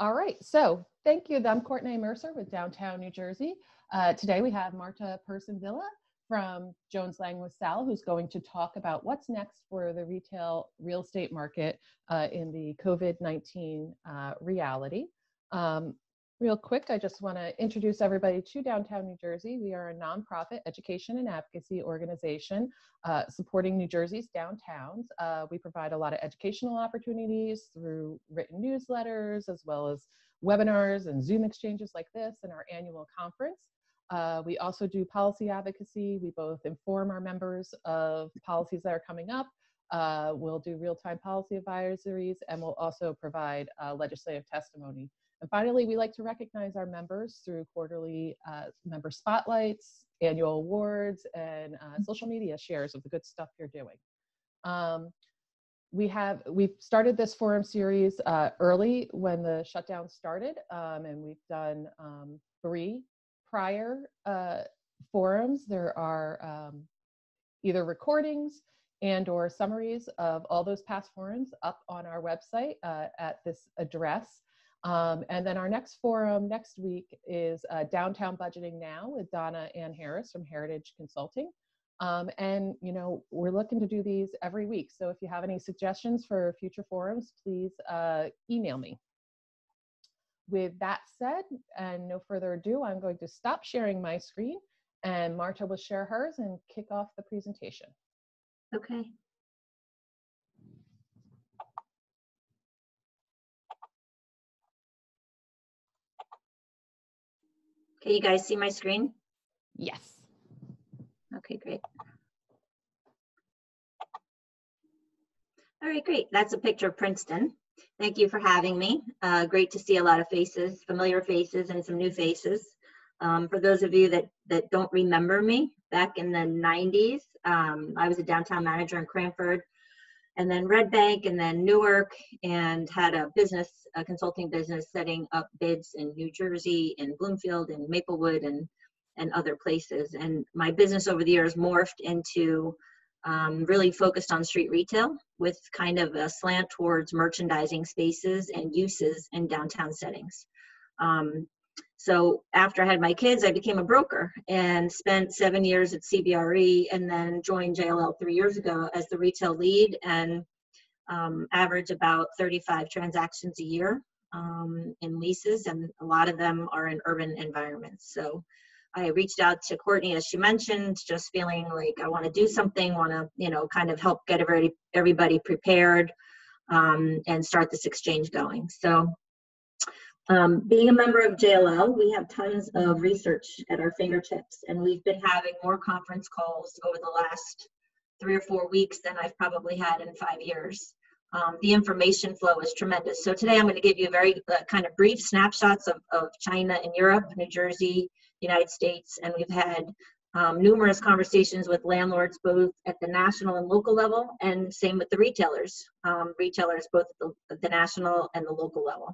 All right, so thank you. I'm Courtney Mercer with Downtown New Jersey. Today we have Marta Person Villa from Jones Lang LaSalle, who's going to talk about what's next for the retail real estate market in the COVID-19 reality. Real quick, I just want to introduce everybody to Downtown New Jersey. We are a nonprofit education and advocacy organization supporting New Jersey's downtowns. We provide a lot of educational opportunities through written newsletters, as well as webinars and Zoom exchanges like this and our annual conference. We also do policy advocacy. We both inform our members of policies that are coming up. We'll do real-time policy advisories, and we'll also provide legislative testimony. And finally, we like to recognize our members through quarterly member spotlights, annual awards, and social media shares of the good stuff you're doing. We've started this forum series early when the shutdown started, and we've done 3 prior forums. There are either recordings and or summaries of all those past forums up on our website at this address. And then our next forum next week is Downtown Budgeting Now with Donna Ann Harris from Heritage Consulting. And, you know, we're looking to do these every week. So if you have any suggestions for future forums, please email me. With that said, and no further ado, I'm going to stop sharing my screen and Marta will share hers and kick off the presentation. Okay. Can you guys see my screen? Yes. Okay, great. All right, great. That's a picture of Princeton. Thank you for having me. Great to see a lot of faces, familiar faces and some new faces. For those of you that don't remember me, back in the 90s, I was a downtown manager in Cranford, and then Red Bank, and then Newark, and had a consulting business setting up bids in New Jersey, in Bloomfield, and Maplewood, and other places. And my business over the years morphed into really focused on street retail with kind of a slant towards merchandising spaces and uses in downtown settings. So after I had my kids, I became a broker and spent 7 years at CBRE, and then joined JLL 3 years ago as the retail lead, and average about 35 transactions a year in leases, and a lot of them are in urban environments. So I reached out to Courtney, as she mentioned, just feeling like I want to do something, want to, you know, kind of help get everybody prepared and start this exchange going. So being a member of JLL, we have tons of research at our fingertips, and we've been having more conference calls over the last 3 or 4 weeks than I've probably had in 5 years. The information flow is tremendous. So today I'm going to give you a very kind of brief snapshots of China and Europe, New Jersey, United States, and we've had numerous conversations with landlords both at the national and local level, and same with the retailers, both at the national and the local level.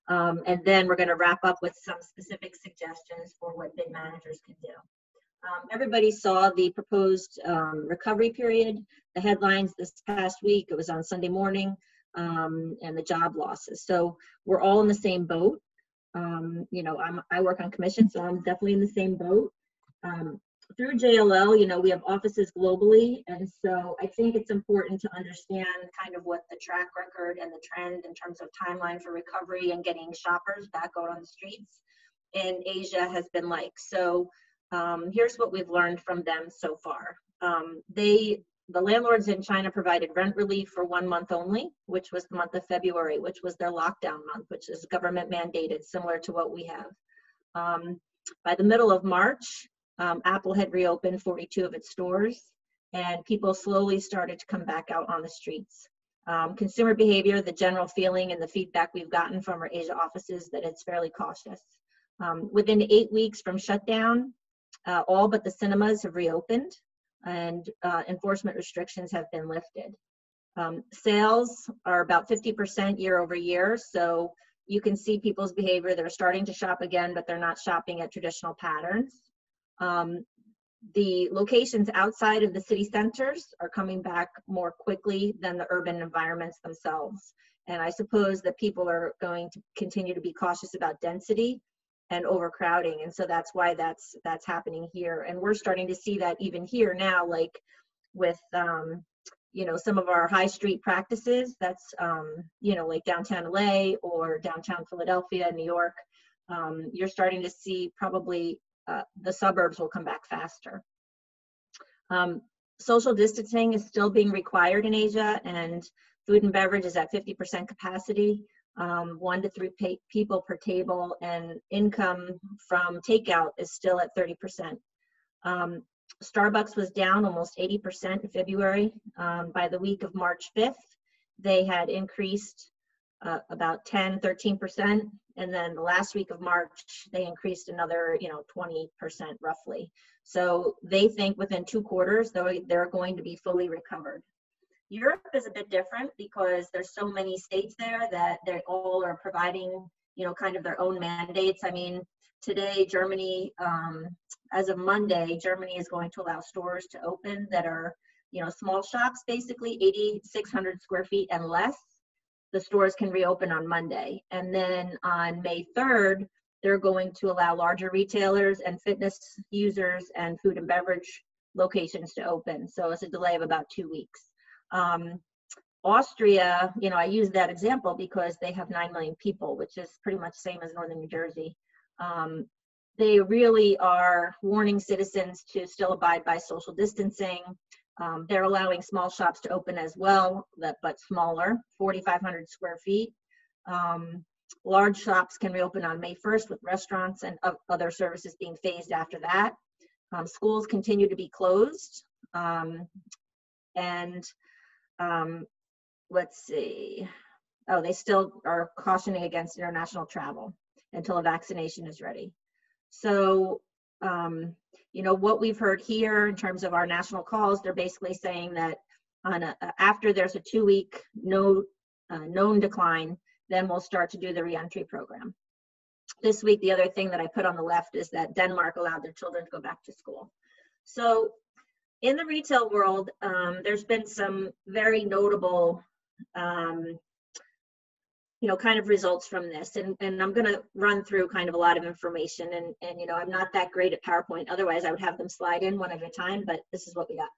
And then we're going to wrap up with some specific suggestions for what bid managers can do. Everybody saw the proposed recovery period, the headlines this past week. It was on Sunday morning, and the job losses. So we're all in the same boat. You know, I work on commission, so I'm definitely in the same boat. Through JLL, you know, we have offices globally, and so I think it's important to understand kind of what the track record and the trend in terms of timeline for recovery and getting shoppers back out on the streets in Asia has been like. So here's what we've learned from them so far. The landlords in China provided rent relief for 1 month only, which was the month of February, which was their lockdown month, which is government mandated, similar to what we have. By the middle of March, Apple had reopened 42 of its stores, and people slowly started to come back out on the streets. Consumer behavior, the general feeling and the feedback we've gotten from our Asia offices, that it's fairly cautious. Within 8 weeks from shutdown, all but the cinemas have reopened, and enforcement restrictions have been lifted. Sales are about 50% year over year, so you can see people's behavior. They're starting to shop again, but they're not shopping at traditional patterns. The locations outside of the city centers are coming back more quickly than the urban environments themselves. And I suppose that people are going to continue to be cautious about density and overcrowding. And so that's why that's happening here. And we're starting to see that even here now, like with, you know, some of our high street practices, that's, you know, like downtown LA or downtown Philadelphia, New York, you're starting to see probably the suburbs will come back faster. Social distancing is still being required in Asia, and food and beverage is at 50% capacity, 1 to 3 people per table, and income from takeout is still at 30%. Starbucks was down almost 80% in February. By the week of March 5th, they had increased about 13%. And then the last week of March, they increased another, 20% roughly. So they think within 2 quarters, they're going to be fully recovered. Europe is a bit different because there's so many states there that they all are providing, kind of their own mandates. I mean, today, Germany, as of Monday, Germany is going to allow stores to open that are, small shops, basically 8,600 square feet and less. The stores can reopen on Monday. And then on May 3rd, they're going to allow larger retailers and fitness users and food and beverage locations to open. So it's a delay of about 2 weeks. Austria, I use that example because they have 9 million people, which is pretty much the same as Northern New Jersey. They really are warning citizens to still abide by social distancing. They're allowing small shops to open as well, but smaller, 4,500 square feet. Large shops can reopen on May 1st with restaurants and other services being phased after that. Schools continue to be closed. Let's see. Oh, they still are cautioning against international travel until a vaccination is ready. So, what we've heard here in terms of our national calls, they're basically saying that after there's a 2-week known decline, then we'll start to do the reentry program. This week, the other thing that I put on the left is that Denmark allowed their children to go back to school. So in the retail world, there's been some very notable kind of results from this. And I'm going to run through kind of a lot of information. And I'm not that great at PowerPoint. Otherwise, I would have them slide in one at a time, but this is what we got.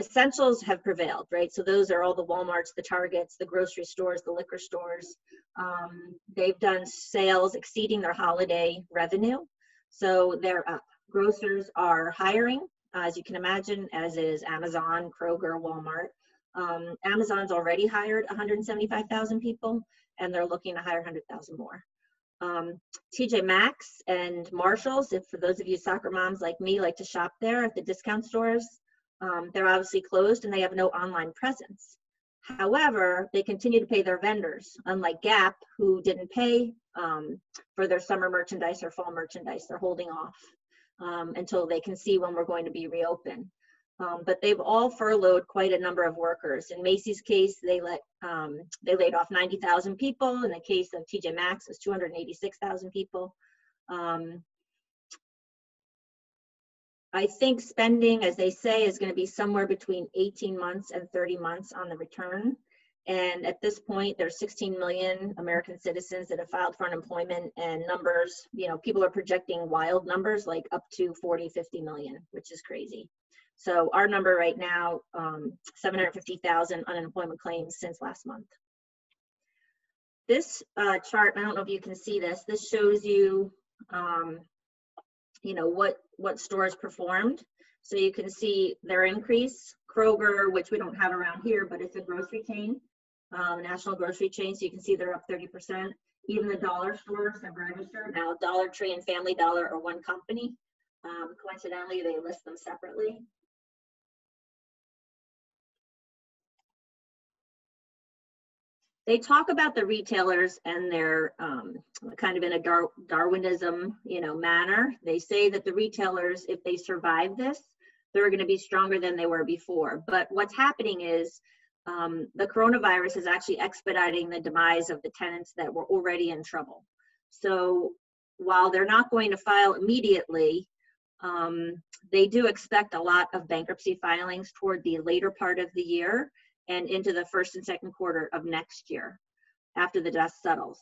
Essentials have prevailed, right? So those are all the Walmarts, the Targets, the grocery stores, the liquor stores. They've done sales exceeding their holiday revenue. So they're up. Grocers are hiring, as you can imagine, as is Amazon, Kroger, Walmart. Amazon's already hired 175,000 people, and they're looking to hire 100,000 more. TJ Maxx and Marshalls, if for those of you soccer moms like me like to shop there at the discount stores, they're obviously closed and they have no online presence. However, they continue to pay their vendors, unlike Gap, who didn't pay for their summer merchandise or fall merchandise. They're holding off until they can see when we're going to be reopened. But they've all furloughed quite a number of workers. In Macy's case, they laid off 90,000 people. In the case of TJ Maxx, it's 286,000 people. I think spending, as they say, is going to be somewhere between 18 months and 30 months on the return. And at this point, there's 16 million American citizens that have filed for unemployment, and numbers, people are projecting wild numbers like up to 40, 50 million, which is crazy. So our number right now, 750,000 unemployment claims since last month. This chart, I don't know if you can see this. This shows you, what stores performed. So you can see their increase. Kroger, which we don't have around here, but it's a grocery chain, national grocery chain. So you can see they're up 30%. Even the dollar stores have registered. Now, Dollar Tree and Family Dollar are one company. Coincidentally, they list them separately. They talk about the retailers and their kind of in a Darwinism, manner. They say that the retailers, if they survive this, they're going to be stronger than they were before. But what's happening is the coronavirus is actually expediting the demise of the tenants that were already in trouble. So while they're not going to file immediately, They do expect a lot of bankruptcy filings toward the later part of the year and into the first and second quarter of next year after the dust settles.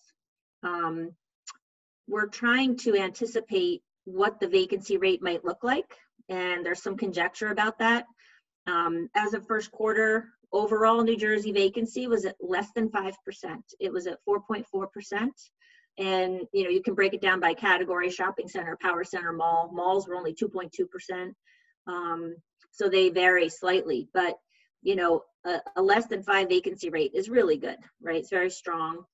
We're trying to anticipate what the vacancy rate might look like, and there's some conjecture about that. As of first quarter, overall New Jersey vacancy was at less than 5%. It was at 4.4%. And you can break it down by category: shopping center, power center, mall. Malls were only 2.2%. So they vary slightly, but a less than 5 vacancy rate is really good, right? It's very strong.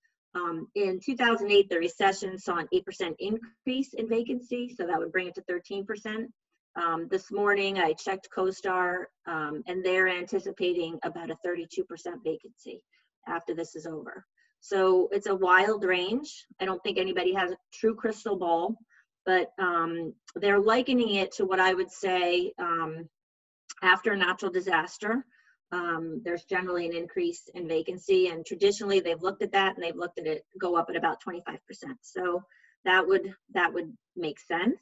In 2008, the recession saw an 8% increase in vacancy, so that would bring it to 13%. This morning, I checked CoStar, and they're anticipating about a 32% vacancy after this is over. So it's a wild range. I don't think anybody has a true crystal ball, but they're likening it to what I would say after a natural disaster. There's generally an increase in vacancy, and traditionally they've looked at that and they've looked at it go up at about 25%. So that would make sense.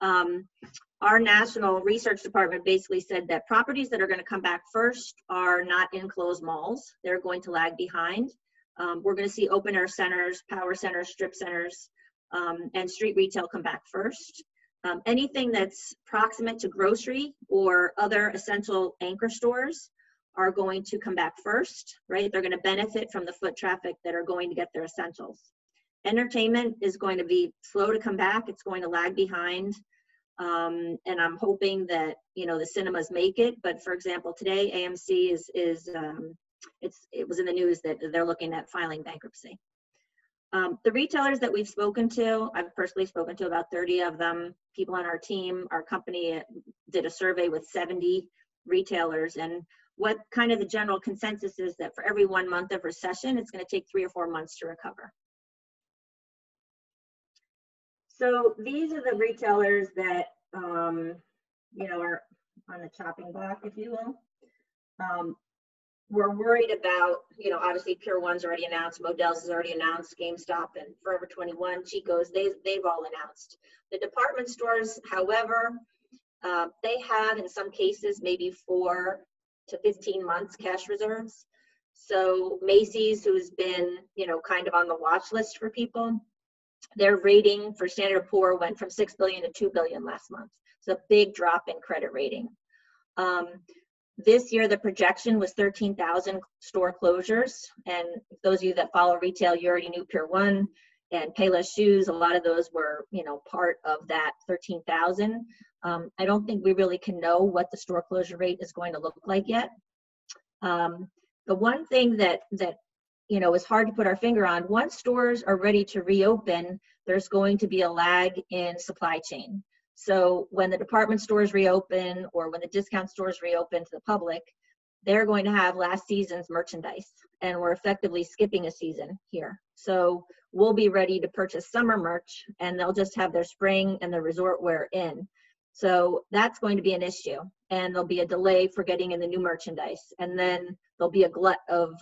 Our national research department basically said that properties that are going to come back first are not enclosed malls. They're going to lag behind. We're going to see open air centers, power centers, strip centers, and street retail come back first. Anything that's proximate to grocery or other essential anchor stores are going to come back first, right? They're going to benefit from the foot traffic that are going to get their essentials. Entertainment is going to be slow to come back. It's going to lag behind. And I'm hoping that, the cinemas make it. But for example, today AMC it was in the news that they're looking at filing bankruptcy. The retailers that we've spoken to, I've personally spoken to about 30 of them. People on our team, our company did a survey with 70 retailers, and what kind of the general consensus is that for every 1 month of recession, it's going to take 3 or 4 months to recover. So these are the retailers that, are on the chopping block, if you will. We're worried about, obviously Pier 1's already announced, Modell's has already announced, GameStop and Forever 21, Chico's, they've all announced. The department stores, however, they have in some cases maybe 4 to 15 months cash reserves. So Macy's, who's been, kind of on the watch list for people, their rating for Standard & Poor's went from 6 billion to 2 billion last month. So a big drop in credit rating. This year, the projection was 13,000 store closures. And those of you that follow retail, you already knew Pier 1 and Payless Shoes. A lot of those were, part of that 13,000. I don't think we really can know what the store closure rate is going to look like yet. The one thing that is hard to put our finger on, once stores are ready to reopen, there's going to be a lag in supply chain. So when the department stores reopen or when the discount stores reopen to the public, they're going to have last season's merchandise, and we're effectively skipping a season here. So we'll be ready to purchase summer merch, and they'll just have their spring and their resort wear in. So that's going to be an issue, and there'll be a delay for getting in the new merchandise, and then there'll be a glut of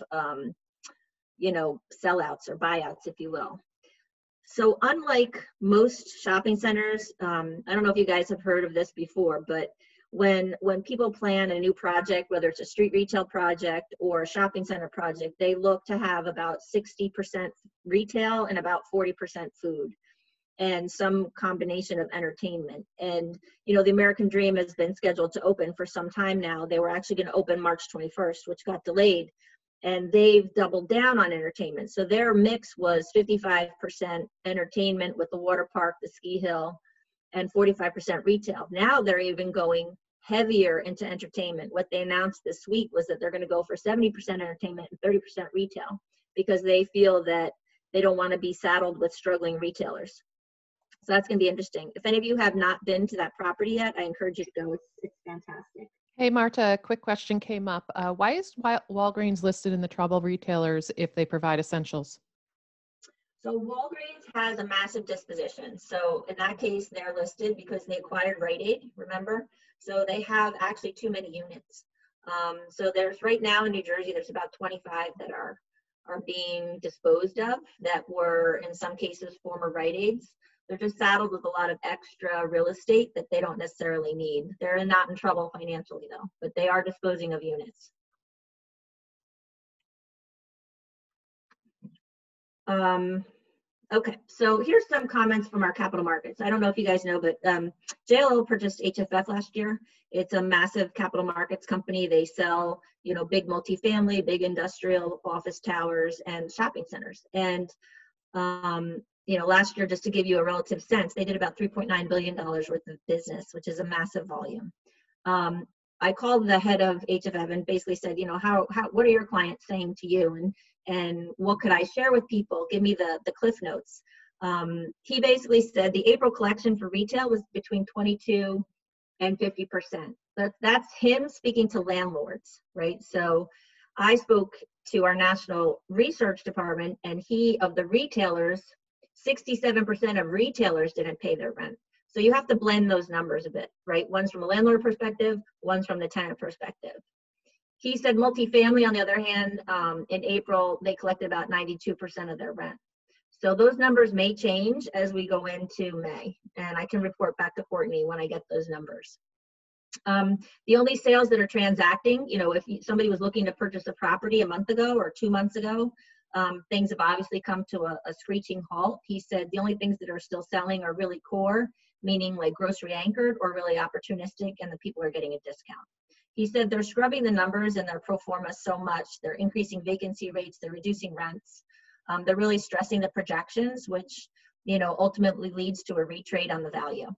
sellouts or buyouts, if you will. So unlike most shopping centers, I don't know if you guys have heard of this before, but when people plan a new project, whether it's a street retail project or a shopping center project, they look to have about 60% retail and about 40% food and some combination of entertainment. And, the American Dream has been scheduled to open for some time now. They were actually going to open March 21st, which got delayed. And they've doubled down on entertainment. So their mix was 55% entertainment with the water park, the ski hill, and 45% retail. Now they're even going heavier into entertainment. What they announced this week was that they're going to go for 70% entertainment and 30% retail because they feel that they don't want to be saddled with struggling retailers. So that's going to be interesting. If any of you have not been to that property yet, I encourage you to go. It's fantastic. Hey, Marta, a quick question came up. Why is Walgreens listed in the troubled retailers if they provide essentials? So Walgreens has a massive disposition. So in that case, they're listed because they acquired Rite Aid, remember? So they have actually too many units. So there's right now in New Jersey, there's about 25 that are being disposed of that were in some cases former Rite Aids. They're just saddled with a lot of extra real estate that they don't necessarily need. They're not in trouble financially though, but they are disposing of units. Okay, so here's some comments from our capital markets. I don't know if you guys know, but JLL purchased HFF last year. It's a massive capital markets company. They sell, you know, big multifamily, big industrial office towers, and shopping centers. And you know, last year, just to give you a relative sense, they did about $3.9 billion worth of business, which is a massive volume. I called the head of HFF and basically said, you know, what are your clients saying to you, and what could I share with people? Give me the cliff notes. He basically said the April collection for retail was between 22 and 50%. That's him speaking to landlords, right? So I spoke to our national research department, and of the retailers, 67% of retailers didn't pay their rent. So you have to blend those numbers a bit, right? One's from a landlord perspective, one's from the tenant perspective. He said multifamily, on the other hand, in April, they collected about 92% of their rent. So those numbers may change as we go into May, and I can report back to Courtney when I get those numbers. The only sales that are transacting, you know, if somebody was looking to purchase a property a month ago or 2 months ago, things have obviously come to a screeching halt. He said the only things that are still selling are really core, meaning like grocery anchored, or really opportunistic, and the people are getting a discount. He said they're scrubbing the numbers and their pro forma so much. They're increasing vacancy rates, they're reducing rents. They're really stressing the projections, which, you know, ultimately leads to a retrade on the value.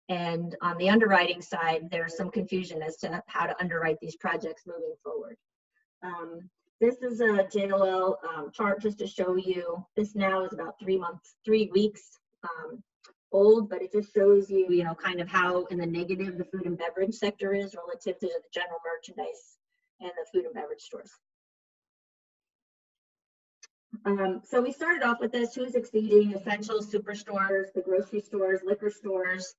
And on the underwriting side, there's some confusion as to how to underwrite these projects moving forward. This is a JLL chart just to show you. This now is about 3 weeks old, but it just shows you, you know, kind of how in the negative the food and beverage sector is relative to the general merchandise and the food and beverage stores. So we started off with this: who's exceeding? Essentials, superstores, the grocery stores, liquor stores.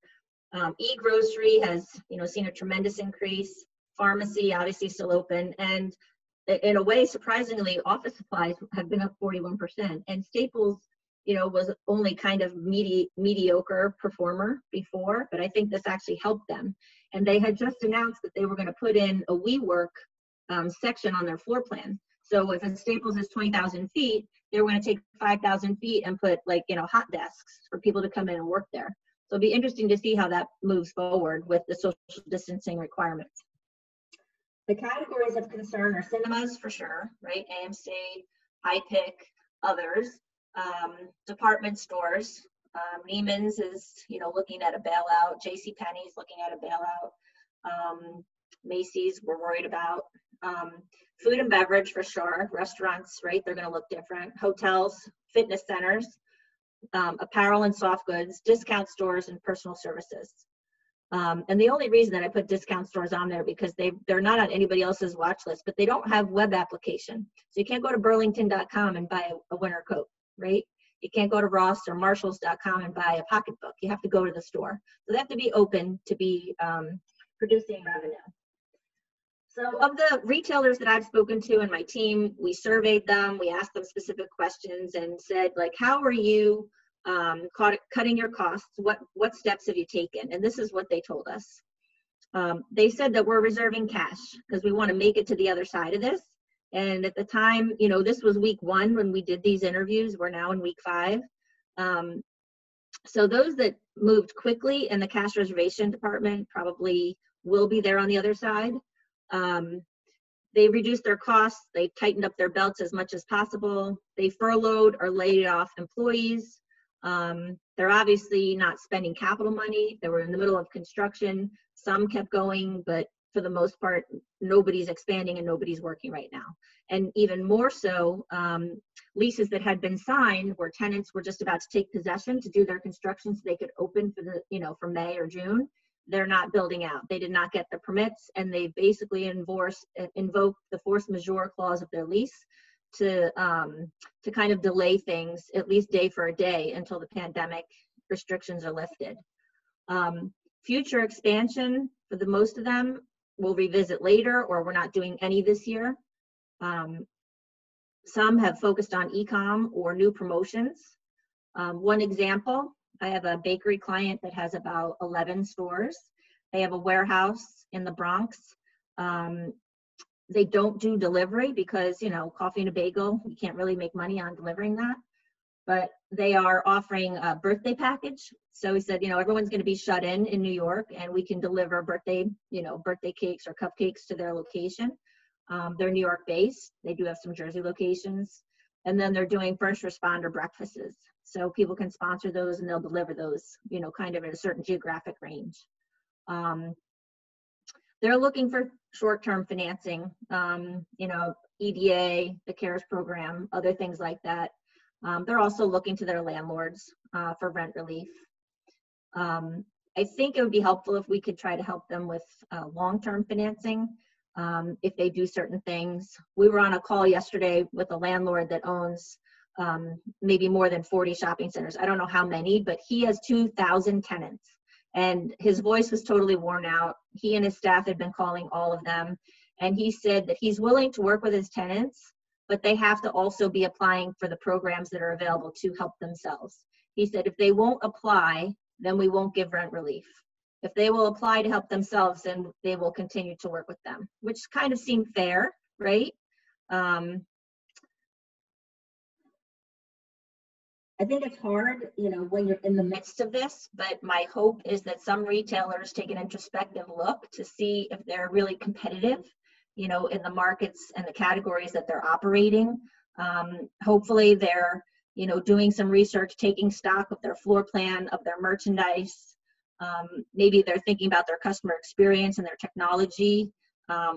E-grocery has, you know, seen a tremendous increase. Pharmacy obviously still open, and in a way, surprisingly, office supplies have been up 41%. And Staples, you know, was only kind of mediocre performer before, but I think this actually helped them. And they had just announced that they were going to put in a WeWork section on their floor plan. So if a Staples is 20,000 feet, they were going to take 5,000 feet and put, like, you know, hot desks for people to come in and work there. So it'll be interesting to see how that moves forward with the social distancing requirements. The categories of concern are cinemas for sure, right? AMC, iPic, others. Department stores. Neiman's is, you know, looking at a bailout. JCPenney's looking at a bailout. Macy's, we're worried about. Food and beverage for sure. Restaurants, right? They're going to look different. Hotels, fitness centers, apparel and soft goods, discount stores, and personal services. And the only reason that I put discount stores on there because they're not on anybody else's watch list, but they don't have web application. So you can't go to burlington.com and buy a winter coat, right? You can't go to Ross or Marshalls.com and buy a pocketbook. You have to go to the store. So they have to be open to be producing revenue. So of the retailers that I've spoken to and my team, we surveyed them, we asked them specific questions and said, like, how are you cutting your costs? What steps have you taken? And this is what they told us. They said that we're reserving cash because we want to make it to the other side of this. And at the time, you know, this was week 1 when we did these interviews. We're now in week 5. So those that moved quickly in the cash reservation department probably will be there on the other side. They reduced their costs. They tightened up their belts as much as possible. They furloughed or laid off employees. They're obviously not spending capital money. They were in the middle of construction. Some kept going, but for the most part, nobody's expanding and nobody's working right now. And even more so, leases that had been signed where tenants were just about to take possession to do their construction so they could open for the, you know, for May or June. They're not building out. They did not get the permits, and they basically invoked the force majeure clause of their lease to kind of delay things, at least day for a day, until the pandemic restrictions are lifted. Future expansion for the most of them we'll revisit later, or we're not doing any this year. Some have focused on e-com or new promotions. One example, I have a bakery client that has about 11 stores. They have a warehouse in the Bronx. They don't do delivery because, you know, coffee and a bagel, you can't really make money on delivering that. But they are offering a birthday package. So he said, you know, everyone's going to be shut in New York, and we can deliver birthday cakes or cupcakes to their location. They're New York based. They do have some Jersey locations. And then they're doing first responder breakfasts. So people can sponsor those and they'll deliver those, you know, kind of in a certain geographic range. They're looking for short-term financing, you know, EDA, the CARES program, other things like that. They're also looking to their landlords for rent relief. I think it would be helpful if we could try to help them with long-term financing if they do certain things. We were on a call yesterday with a landlord that owns maybe more than 40 shopping centers. I don't know how many, but he has 2,000 tenants. And his voice was totally worn out. He and his staff had been calling all of them. And he said that he's willing to work with his tenants, but they have to also be applying for the programs that are available to help themselves. He said, if they won't apply, then we won't give rent relief. If they will apply to help themselves, then they will continue to work with them, which kind of seemed fair, right? I think it's hard, you know, when you're in the midst of this, but my hope is that some retailers take an introspective look to see if they're really competitive, you know, in the markets and the categories that they're operating. Hopefully they're, you know, doing some research, taking stock of their floor plan, of their merchandise. Maybe they're thinking about their customer experience and their technology,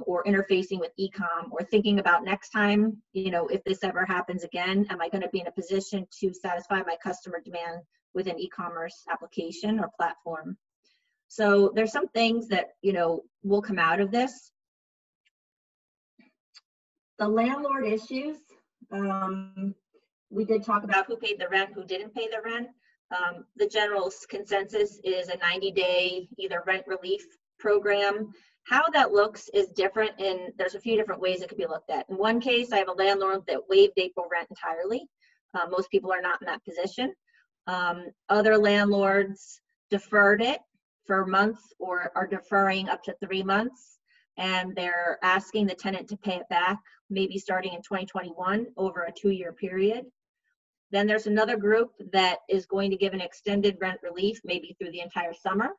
or interfacing with e-com, or thinking about next time, you know, if this ever happens again, am I going to be in a position to satisfy my customer demand with an e-commerce application or platform? So there's some things that, you know, will come out of this. The landlord issues, we did talk about who paid the rent, who didn't pay the rent. The general consensus is a 90-day either rent relief program. How that looks is different, and there's a few different ways it could be looked at. In one case, I have a landlord that waived April rent entirely. Most people are not in that position. Other landlords deferred it for months or are deferring up to 3 months, and they're asking the tenant to pay it back, maybe starting in 2021 over a 2-year period. Then there's another group that is going to give an extended rent relief, maybe through the entire summer,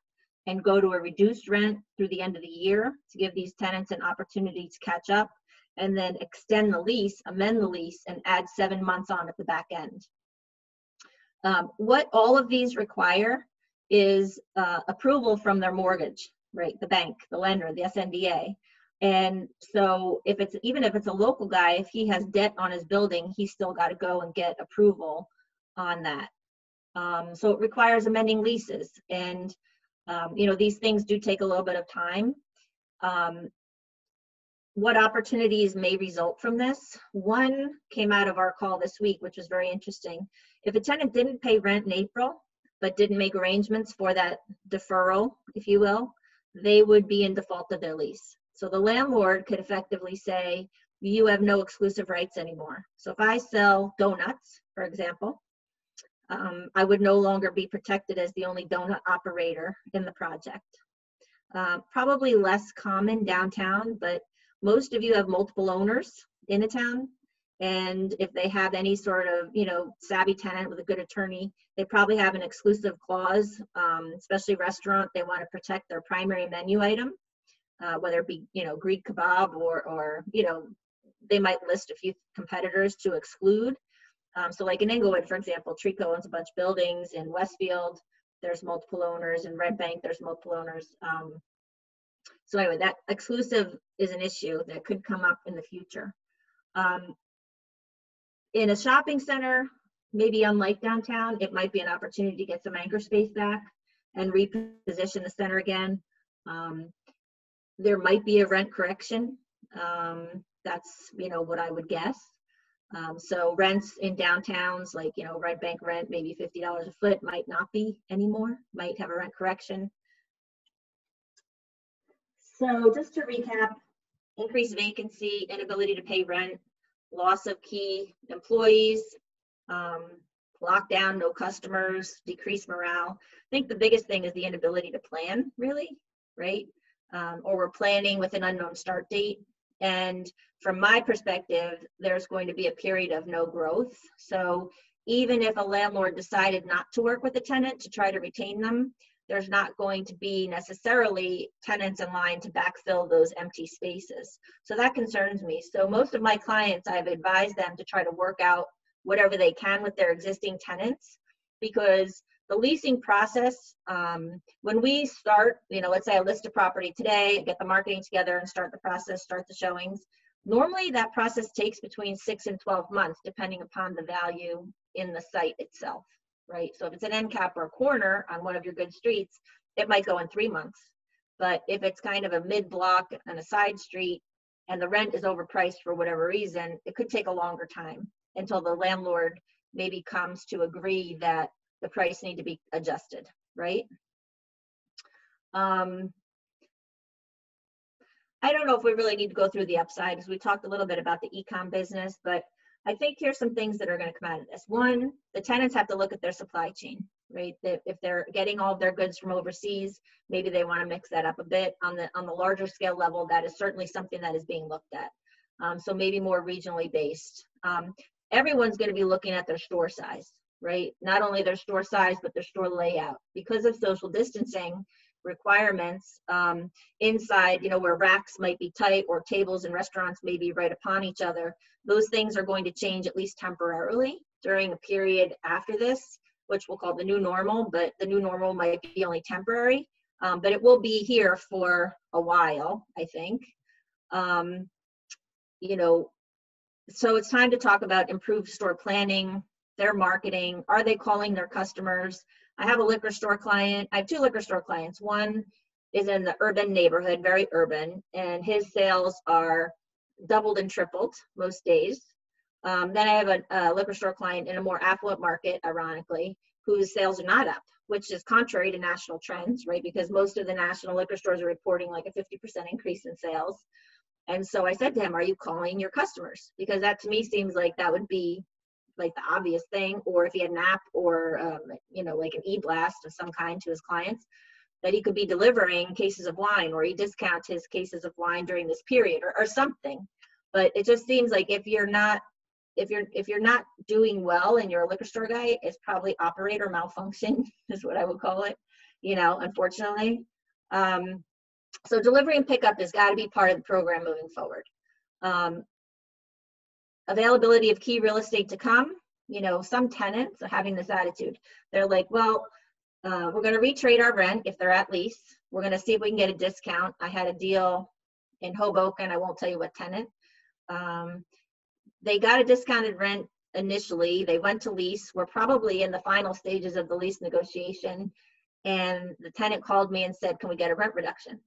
and go to a reduced rent through the end of the year to give these tenants an opportunity to catch up, and then extend the lease, amend the lease, and add 7 months on at the back end. What all of these require is approval from their mortgage, right? The bank, the lender, the SNDA. And so if it's, even if it's a local guy, if he has debt on his building, he's still got to go and get approval on that. So it requires amending leases, and you know, these things do take a little bit of time. What opportunities may result from this? One came out of our call this week, which was very interesting. If a tenant didn't pay rent in April, but didn't make arrangements for that deferral, if you will, they would be in default of their lease. So the landlord could effectively say, you have no exclusive rights anymore. So if I sell donuts, for example, I would no longer be protected as the only donut operator in the project. Probably less common downtown, but most of you have multiple owners in a town. And if they have any sort of, you know, savvy tenant with a good attorney, they probably have an exclusive clause, especially restaurant. They want to protect their primary menu item, whether it be, you know, Greek kebab or, you know, they might list a few competitors to exclude. So like in Inglewood, for example, Trico owns a bunch of buildings. In Westfield, there's multiple owners. In Red Bank, there's multiple owners. So anyway, that exclusive is an issue that could come up in the future. In a shopping center, maybe unlike downtown, it might be an opportunity to get some anchor space back and reposition the center again. There might be a rent correction. That's, you know, what I would guess. So rents in downtowns, like, you know, Red Bank rent, maybe $50 a foot, might not be anymore, might have a rent correction. So just to recap, increased vacancy, inability to pay rent, loss of key employees, lockdown, no customers, decreased morale. I think the biggest thing is the inability to plan, really, right? Or we're planning with an unknown start date. And from my perspective, there's going to be a period of no growth. So even if a landlord decided not to work with a tenant to try to retain them, there's not going to be necessarily tenants in line to backfill those empty spaces. So that concerns me. So most of my clients, I've advised them to try to work out whatever they can with their existing tenants, because the leasing process, when we start, let's say I list a property today, get the marketing together and start the process, start the showings. Normally that process takes between 6 and 12 months, depending upon the value in the site itself, right? So if it's an end cap or a corner on one of your good streets, it might go in 3 months. But if it's kind of a mid-block and a side street and the rent is overpriced for whatever reason, it could take a longer time until the landlord maybe comes to agree that the price need to be adjusted, right? I don't know if we really need to go through the upside, because we talked a little bit about the e-com business, but I think here's some things that are going to come out of this. One, the tenants have to look at their supply chain, right? If they're getting all of their goods from overseas, maybe they want to mix that up a bit. On the larger scale level, that is certainly something that is being looked at. So maybe more regionally based. Everyone's going to be looking at their store size, right? Not only their store size, but their store layout. Because of social distancing requirements, inside, where racks might be tight or tables in restaurants may be right upon each other, those things are going to change at least temporarily during a period after this, which we'll call the new normal, but the new normal might be only temporary, but it will be here for a while, I think. So it's time to talk about improved store planning, their marketing. Are they calling their customers? I have a liquor store client. I have 2 liquor store clients. One is in the urban neighborhood, very urban, and his sales are doubled and tripled most days. Then I have a liquor store client in a more affluent market, ironically, whose sales are not up, which is contrary to national trends, right? Because most of the national liquor stores are reporting like a 50% increase in sales. And so I said to him, are you calling your customers? Because that to me seems like that would be like the obvious thing. Or if he had an app or, like an e-blast of some kind to his clients, that he could be delivering cases of wine, or he discounts his cases of wine during this period or something. But it just seems like if you're not doing well and you're a liquor store guy, it's probably operator malfunction is what I would call it, unfortunately. So delivery and pickup has got to be part of the program moving forward. Availability of key real estate to come. Some tenants are having this attitude. They're like, well, we're going to retrade our rent if they're at lease. We're going to see if we can get a discount. I had a deal in Hoboken. I won't tell you what tenant. They got a discounted rent initially. They went to lease. We're probably in the final stages of the lease negotiation. And the tenant called me and said, can we get a rent reduction?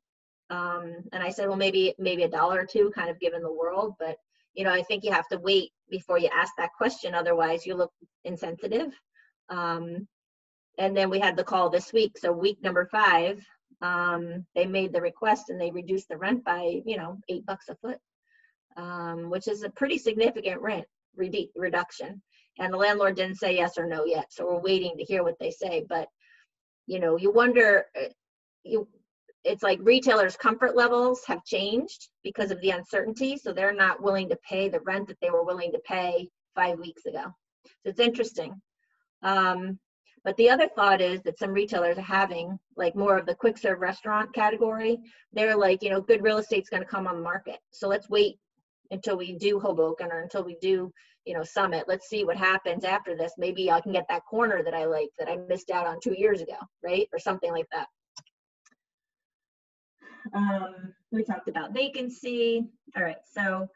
And I said, well, maybe $1 or $2, kind of given the world. But, I think you have to wait before you ask that question. Otherwise, you look insensitive. And then we had the call this week. So week number 5, they made the request and they reduced the rent by, $8 a foot, which is a pretty significant rent reduction. And the landlord didn't say yes or no yet. So we're waiting to hear what they say. But, you wonder, it's like retailers' comfort levels have changed because of the uncertainty. So they're not willing to pay the rent that they were willing to pay 5 weeks ago. So it's interesting. But the other thought is that some retailers are having like more of the quick serve restaurant category. They're like, good real estate's going to come on the market. So let's wait until we do Hoboken or until we do, Summit. Let's see what happens after this. Maybe I can get that corner that I like that I missed out on 2 years ago, right? Or something like that. We talked about vacancy. All right, so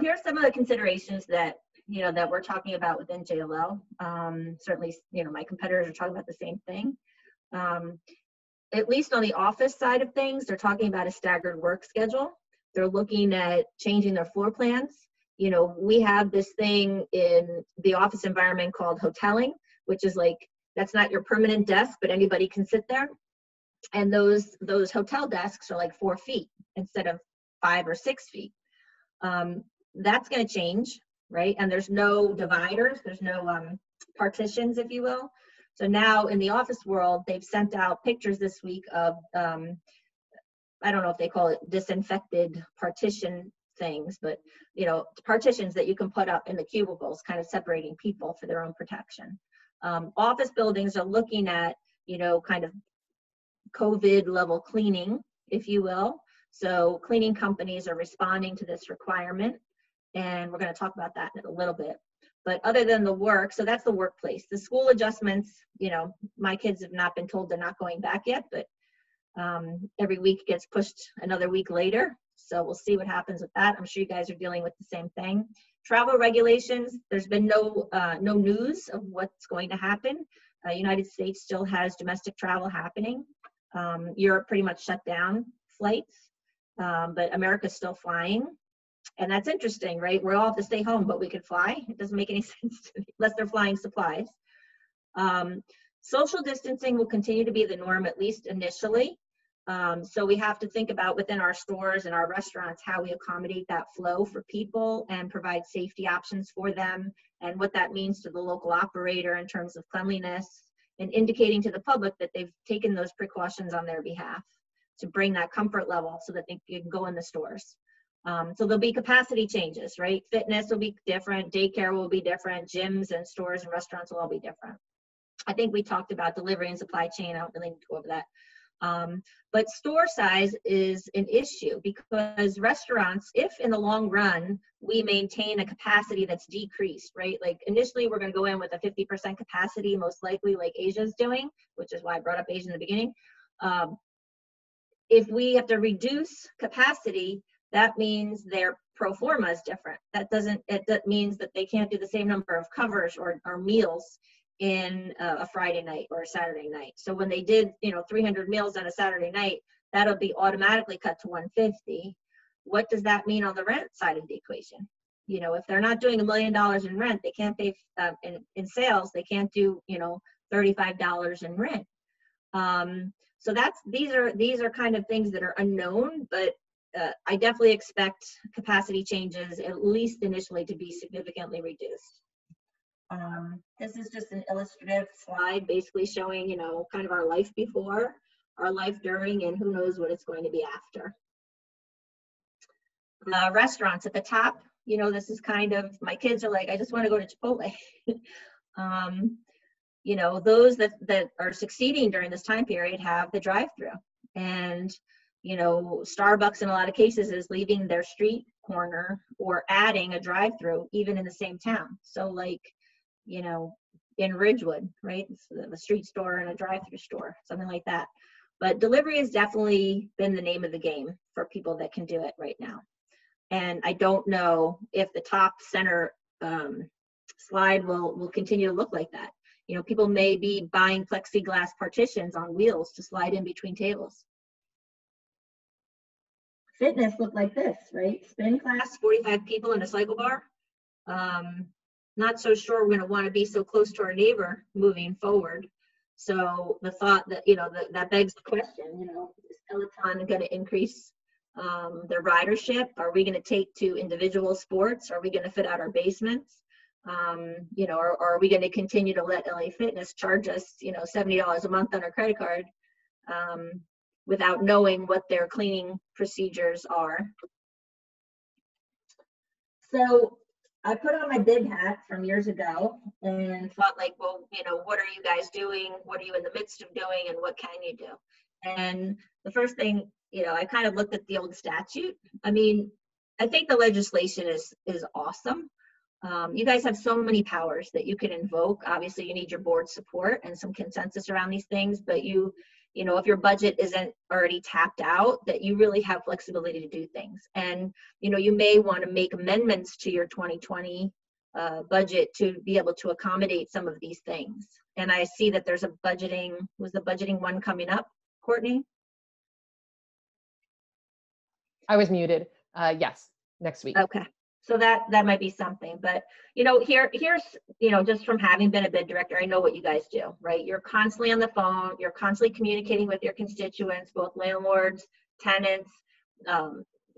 here's some of the considerations that that we're talking about within JLL. Certainly, my competitors are talking about the same thing. At least on the office side of things, they're talking about a staggered work schedule. They're looking at changing their floor plans. We have this thing in the office environment called hoteling, which is like, that's not your permanent desk, but anybody can sit there. And those hotel desks are like 4 feet instead of 5 or 6 feet. That's going to change. right? And there's no dividers, there's no partitions, if you will. So now in the office world, they've sent out pictures this week of, I don't know if they call it disinfected partition things, but partitions that you can put up in the cubicles, kind of separating people for their own protection. Office buildings are looking at, kind of COVID level cleaning, if you will. So cleaning companies are responding to this requirement, and we're going to talk about that in a little bit. But other than the work, so that's the workplace. The school adjustments, my kids have not been told they're not going back yet, but every week gets pushed another week later. So we'll see what happens with that. I'm sure you guys are dealing with the same thing. Travel regulations, there's been no news of what's going to happen. United States still has domestic travel happening. Europe pretty much shut down flights, but America's still flying. And that's interesting, right? We all have to stay home, but we could fly. It doesn't make any sense to me, unless they're flying supplies. Social distancing will continue to be the norm, at least initially. So we have to think about within our stores and our restaurants how we accommodate that flow for people and provide safety options for them, and what that means to the local operator in terms of cleanliness, and indicating to the public that they've taken those precautions on their behalf to bring that comfort level so that they can go in the stores. So there'll be capacity changes, right? Fitness will be different, daycare will be different, gyms and stores and restaurants will all be different. I think we talked about delivery and supply chain. I don't really need to go over that. But store size is an issue, because restaurants, if in the long run we maintain a capacity that's decreased, right? Like initially we're going to go in with a 50% capacity, most likely like Asia's doing, which is why I brought up Asia in the beginning. If we have to reduce capacity, that means their pro forma is different. That means that they can't do the same number of covers or meals in a Friday night or a Saturday night. So when they did 300 meals on a Saturday night, that'll be automatically cut to 150. What does that mean on the rent side of the equation? If they're not doing $1 million in rent, they can't pay in sales, they can't do $35 in rent. So these are kind of things that are unknown, but I definitely expect capacity changes, at least initially, to be significantly reduced. This is just an illustrative slide basically showing, kind of our life before, our life during, and who knows what it's going to be after. Restaurants at the top, this is kind of, my kids are like, I just want to go to Chipotle. Those that are succeeding during this time period have the drive-through. And Starbucks in a lot of cases is leaving their street corner or adding a drive-through even in the same town. So like, in Ridgewood, right? It's a street store and a drive-through store, something like that. But delivery has definitely been the name of the game for people that can do it right now. And I don't know if the top center slide will continue to look like that. People may be buying plexiglass partitions on wheels to slide in between tables. Fitness looked like this, right? Spin class, 45 people in a cycle bar. Not so sure we're going to want to be so close to our neighbor moving forward. So the thought that, that begs the question, is Peloton going to increase their ridership? Are we going to take to individual sports? Are we going to fit out our basements? Or are we going to continue to let LA Fitness charge us, $70 a month on our credit card? Without knowing what their cleaning procedures are. So I put on my big hat from years ago and thought like, well, what are you guys doing? What are you in the midst of doing, and what can you do? And the first thing, I kind of looked at the old statute. I mean, I think the legislation is awesome. You guys have so many powers that you can invoke. Obviously, you need your board support and some consensus around these things, but if your budget isn't already tapped out, that you really have flexibility to do things. And, you may want to make amendments to your 2020 budget to be able to accommodate some of these things. And I see that there's was the budgeting one coming up, Courtney? I was muted. Yes, next week. Okay. So that might be something, but here's just from having been a bid director, I know what you guys do, right? You're constantly on the phone, you're constantly communicating with your constituents, both landlords, tenants,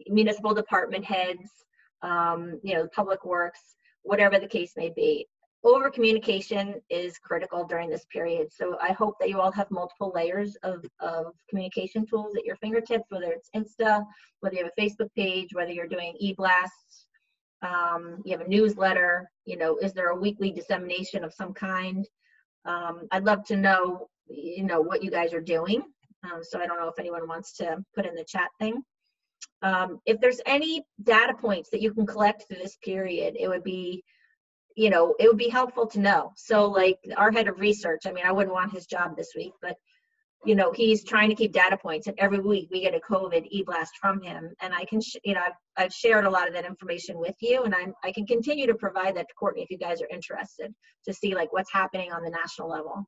municipal department heads, public works. whatever the case may be. Over communication is critical during this period. So I hope that you all have multiple layers of communication tools at your fingertips, whether it's Insta, whether you have a Facebook page, whether you're doing e-blasts, you have a newsletter, you know, is there a weekly dissemination of some kind? I'd love to know, you know, what you guys are doing. So I don't know if anyone wants to put in the chat thing. If there's any data points that you can collect through this period, it would be, you know, it would be helpful to know. So like our head of research, I mean, I wouldn't want his job this week, but you know, he's trying to keep data points, and every week we get a COVID e-blast from him, and I can, you know, I've shared a lot of that information with you, and I can continue to provide that to Courtney if you guys are interested to see like what's happening on the national level.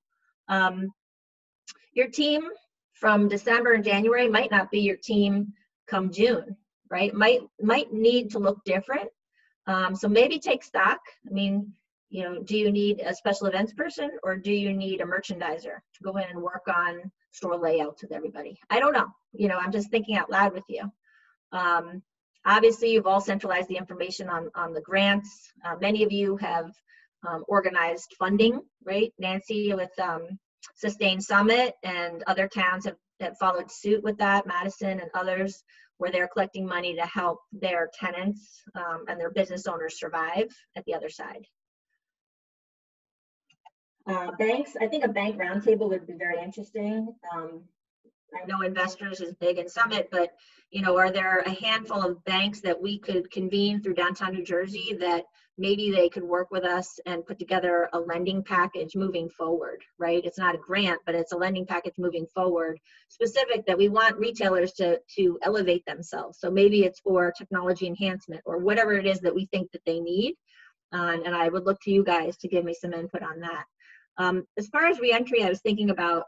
Your team from December and January might not be your team come June, right? Might need to look different. So maybe take stock. I mean, you know, do you need a special events person, or do you need a merchandiser to go in and work on store layouts with everybody? I don't know. You know, I'm just thinking out loud with you. Obviously, you've all centralized the information on the grants. Many of you have organized funding, right? Nancy with Sustain Summit, and other towns have followed suit with that, Madison and others, where they're collecting money to help their tenants and their business owners survive at the other side. Banks, I think a bank roundtable would be very interesting. I know investors is big in Summit, but you know, are there a handful of banks that we could convene through downtown New Jersey that maybe they could work with us and put together a lending package moving forward, right? It's not a grant, but it's a lending package moving forward, specific that we want retailers to elevate themselves. So maybe it's for technology enhancement or whatever it is that we think that they need. And I would look to you guys to give me some input on that. As far as reentry, I was thinking about,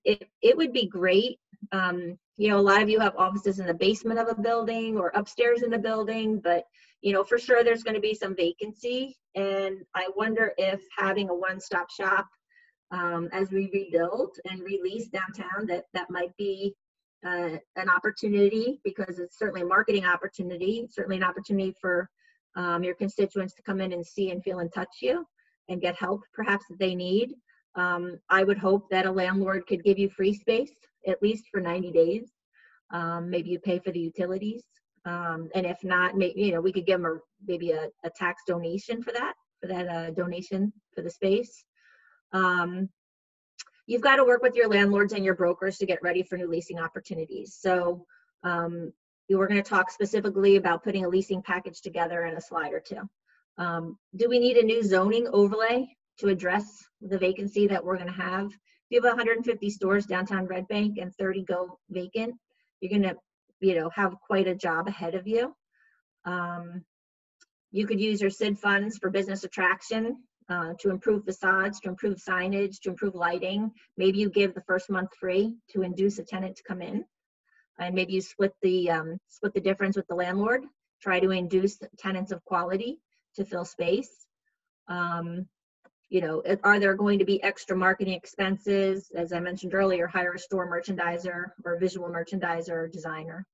it would be great. You know, a lot of you have offices in the basement of a building or upstairs in the building, but you know, for sure there's going to be some vacancy. And I wonder if having a one-stop shop as we rebuild and release downtown, that might be an opportunity, because it's certainly a marketing opportunity, certainly an opportunity for your constituents to come in and see and feel and touch you and get help perhaps that they need. I would hope that a landlord could give you free space, at least for 90 days. Maybe you pay for the utilities. And if not, maybe, you know, we could give them maybe a tax donation for that donation for the space. You've got to work with your landlords and your brokers to get ready for new leasing opportunities. So we're going to talk specifically about putting a leasing package together in a slide or two. Do we need a new zoning overlay to address the vacancy that we're going to have? If you have 150 stores downtown Red Bank and 30 go vacant, you're going to, you know, have quite a job ahead of you. You could use your SID funds for business attraction, to improve facades, to improve signage, to improve lighting. Maybe you give the first month free to induce a tenant to come in, and maybe you split the difference with the landlord. Try to induce tenants of quality to fill space. You know, are there going to be extra marketing expenses? As I mentioned earlier, hire a store merchandiser or a visual merchandiser or designer.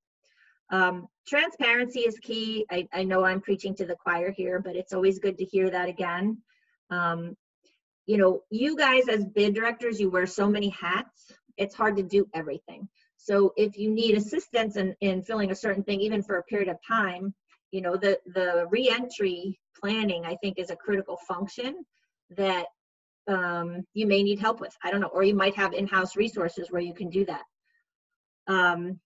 Transparency is key. I know I'm preaching to the choir here, but it's always good to hear that again. You know, you guys as bid directors, you wear so many hats, it's hard to do everything. So if you need assistance in filling a certain thing, even for a period of time, you know, the re-entry planning, I think, is a critical function that you may need help with. I don't know, or you might have in-house resources where you can do that. And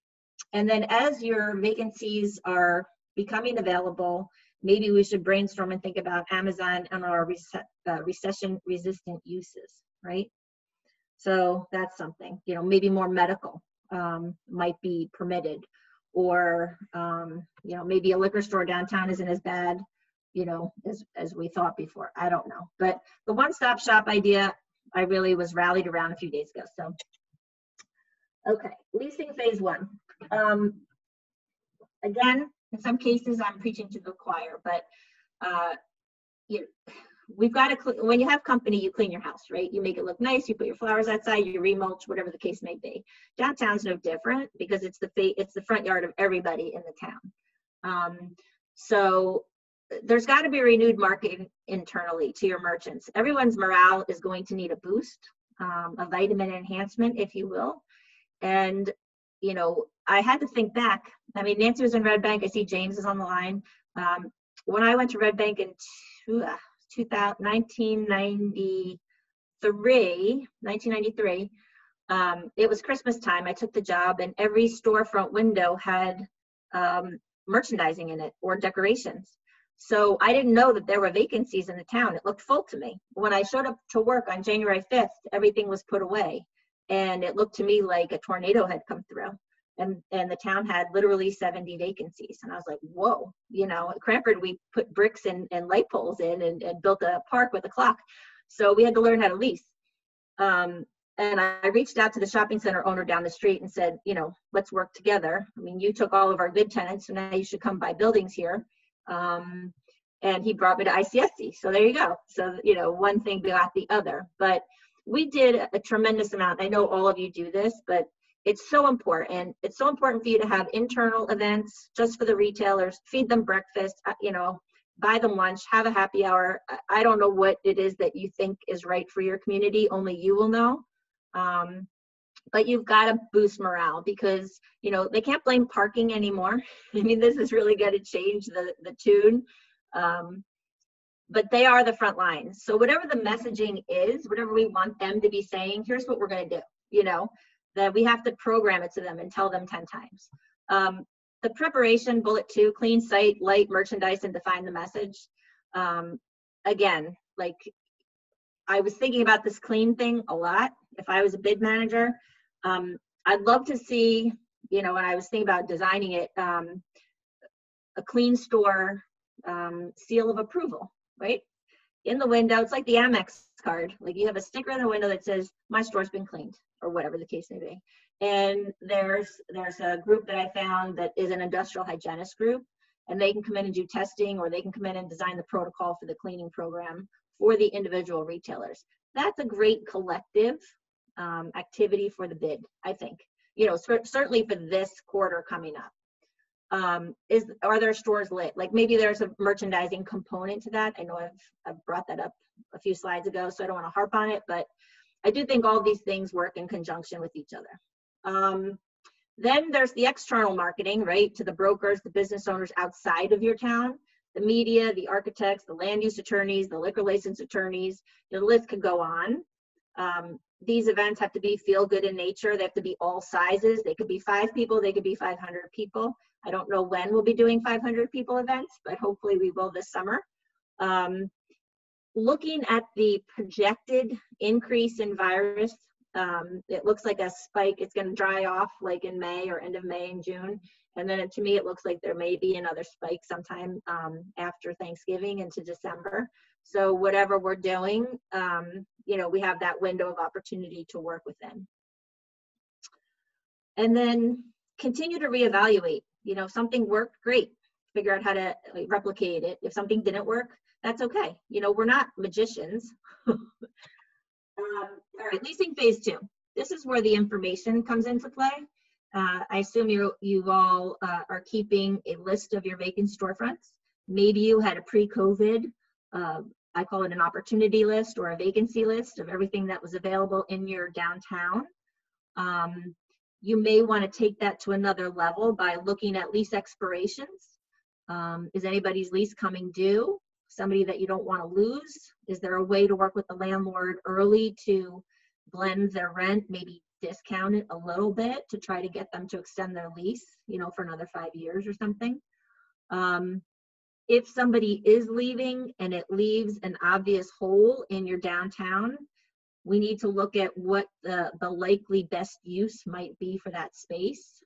then as your vacancies are becoming available, maybe we should brainstorm and think about Amazon and our recession-resistant uses, right? So that's something, you know, maybe more medical might be permitted, or, you know, maybe a liquor store downtown isn't as bad, you know, as we thought before. I don't know. But the one-stop shop idea, I really was rallied around a few days ago. So, okay, leasing phase one. Again, in some cases, I'm preaching to the choir, but you know, we've got to, when you have company, you clean your house, right? You make it look nice, you put your flowers outside, you remulch, whatever the case may be. Downtown's no different, because it's the front yard of everybody in the town. So there's got to be renewed marketing internally to your merchants. Everyone's morale is going to need a boost, a vitamin enhancement, if you will. And, you know, I had to think back. I mean, Nancy was in Red Bank. I see James is on the line. When I went to Red Bank in 1993, it was Christmas time. I took the job, and every storefront window had merchandising in it or decorations. So I didn't know that there were vacancies in the town. It looked full to me. When I showed up to work on January 5th, everything was put away. And it looked to me like a tornado had come through. And the town had literally 70 vacancies. And I was like, whoa, you know, at Cranford, we put bricks and light poles in and built a park with a clock. So we had to learn how to lease. And I reached out to the shopping center owner down the street and said, you know, let's work together. I mean, you took all of our good tenants, so now you should come buy buildings here. And he brought me to ICSC. So there you go. So, you know, one thing got the other. But we did a tremendous amount. I know all of you do this, but it's so important. It's so important for you to have internal events just for the retailers, feed them breakfast, you know, buy them lunch, have a happy hour. I don't know what it is that you think is right for your community. Only you will know. But you've got to boost morale because, you know, they can't blame parking anymore. I mean, this is really going to change the tune. But they are the front lines. So whatever the messaging is, whatever we want them to be saying, here's what we're going to do, you know, that we have to program it to them and tell them 10 times. The preparation, bullet 2, clean site, light merchandise, and define the message. Again, like I was thinking about this clean thing a lot. If I was a bid manager, I'd love to see, you know, when I was thinking about designing it, a clean store seal of approval, right? In the window, it's like the Amex card. Like you have a sticker in the window that says, my store's been cleaned, or whatever the case may be. And there's a group that I found that is an industrial hygienist group, and they can come in and do testing, or they can come in and design the protocol for the cleaning program for the individual retailers. That's a great collective activity for the bid, I think. You know, certainly for this quarter coming up. Are there stores lit? Like maybe there's a merchandising component to that. I know I've brought that up a few slides ago, so I don't want to harp on it, but I do think all these things work in conjunction with each other. Then there's the external marketing, right? To the brokers, the business owners outside of your town, the media, the architects, the land use attorneys, the liquor license attorneys, the list could go on. These events have to be feel good in nature. They have to be all sizes. They could be 5 people, they could be 500 people. I don't know when we'll be doing 500 people events, but hopefully we will this summer. Looking at the projected increase in virus, it looks like a spike. It's going to dry off like in May or end of May and June. And then to me, it looks like there may be another spike sometime after Thanksgiving into December. So whatever we're doing, you know, we have that window of opportunity to work within. And then continue to reevaluate. You know, if something worked, great. Figure out how to replicate it. If something didn't work, that's okay. You know, we're not magicians. All right, leasing phase 2. This is where the information comes into play. I assume you all are keeping a list of your vacant storefronts. Maybe you had a pre-COVID, I call it an opportunity list or a vacancy list of everything that was available in your downtown. You may want to take that to another level by looking at lease expirations. Is anybody's lease coming due? Somebody that you don't want to lose? Is there a way to work with the landlord early to blend their rent, maybe discount it a little bit to try to get them to extend their lease, you know, for another 5 years or something? If somebody is leaving and it leaves an obvious hole in your downtown, we need to look at what the likely best use might be for that space.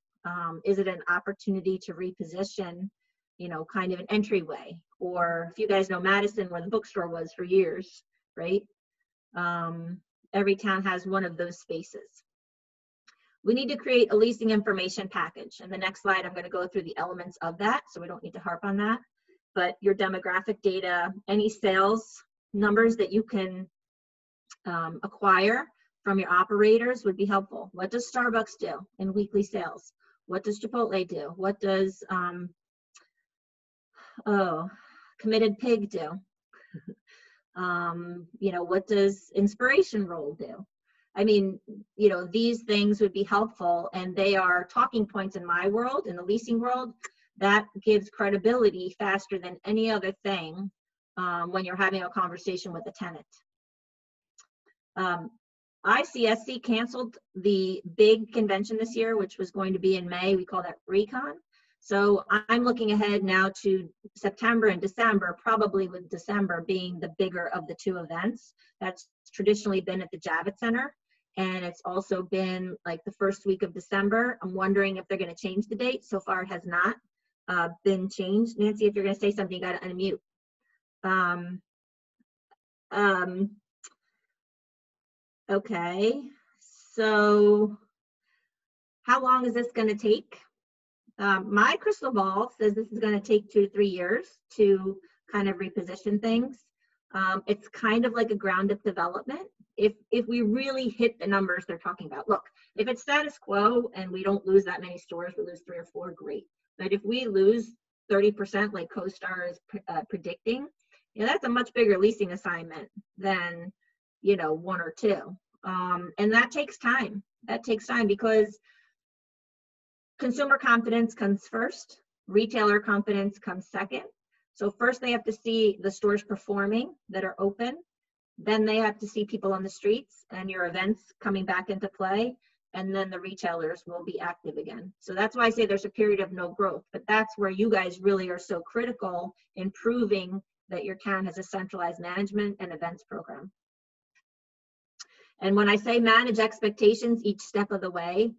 Is it an opportunity to reposition, you know, kind of an entryway? Or if you guys know Madison, where the bookstore was for years, right? Every town has one of those spaces. We need to create a leasing information package. And the next slide, I'm going to go through the elements of that, so we don't need to harp on that. But your demographic data, any sales numbers that you can acquire from your operators would be helpful. What does Starbucks do in weekly sales? What does Chipotle do? What does committed pig do? You know, what does inspiration roll do? I mean, you know, these things would be helpful, and they are talking points in my world, in the leasing world, that gives credibility faster than any other thing when you're having a conversation with a tenant. ICSC canceled the big convention this year, which was going to be in May. We call that Recon. So I'm looking ahead now to September and December, probably with December being the bigger of the two events. That's traditionally been at the Javits Center, and it's also been like the first week of December. I'm wondering if they're going to change the date. So far, it has not been changed. Nancy, if you're going to say something, you got to unmute. Okay, so how long is this going to take? My crystal ball says this is going to take 2 to 3 years to kind of reposition things. It's kind of like a ground up development. If we really hit the numbers they're talking about, look, if it's status quo and we don't lose that many stores, we lose 3 or 4, great. But if we lose 30% like CoStar is predicting, you know, that's a much bigger leasing assignment than, you know, 1 or 2. And that takes time. That takes time because consumer confidence comes first, retailer confidence comes second. So first they have to see the stores performing that are open. Then they have to see people on the streets and your events coming back into play. And then the retailers will be active again. So that's why I say there's a period of no growth, but that's where you guys really are so critical in proving that your town has a centralized management and events program. And when I say manage expectations each step of the way,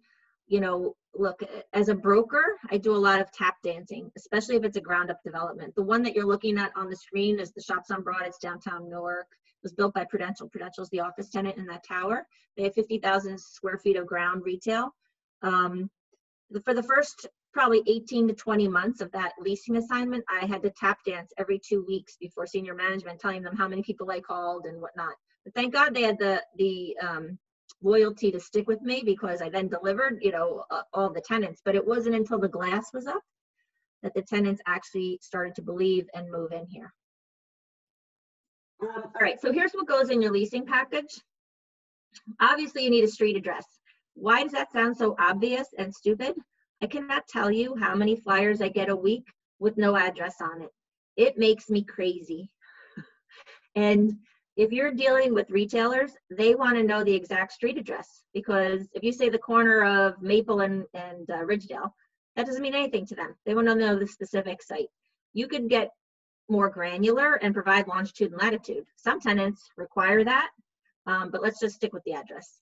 you know, look, as a broker, I do a lot of tap dancing, especially if it's a ground up development. The one that you're looking at on the screen is the Shops on Broad. It's downtown Newark. It was built by Prudential. Prudential's the office tenant in that tower. They have 50,000 square feet of ground retail. For the first probably 18 to 20 months of that leasing assignment, I had to tap dance every 2 weeks before senior management, telling them how many people I called and whatnot. But thank God they had the loyalty to stick with me, because I then delivered, you know, all the tenants. But it wasn't until the glass was up that the tenants actually started to believe and move in here. All right, so here's what goes in your leasing package. Obviously, you need a street address. Why does that sound so obvious and stupid? I cannot tell you how many flyers I get a week with no address on it. It makes me crazy. And if you're dealing with retailers, they want to know the exact street address, because if you say the corner of Maple and Ridgedale, that doesn't mean anything to them. They want to know the specific site. You could get more granular and provide longitude and latitude. Some tenants require that, but let's just stick with the address.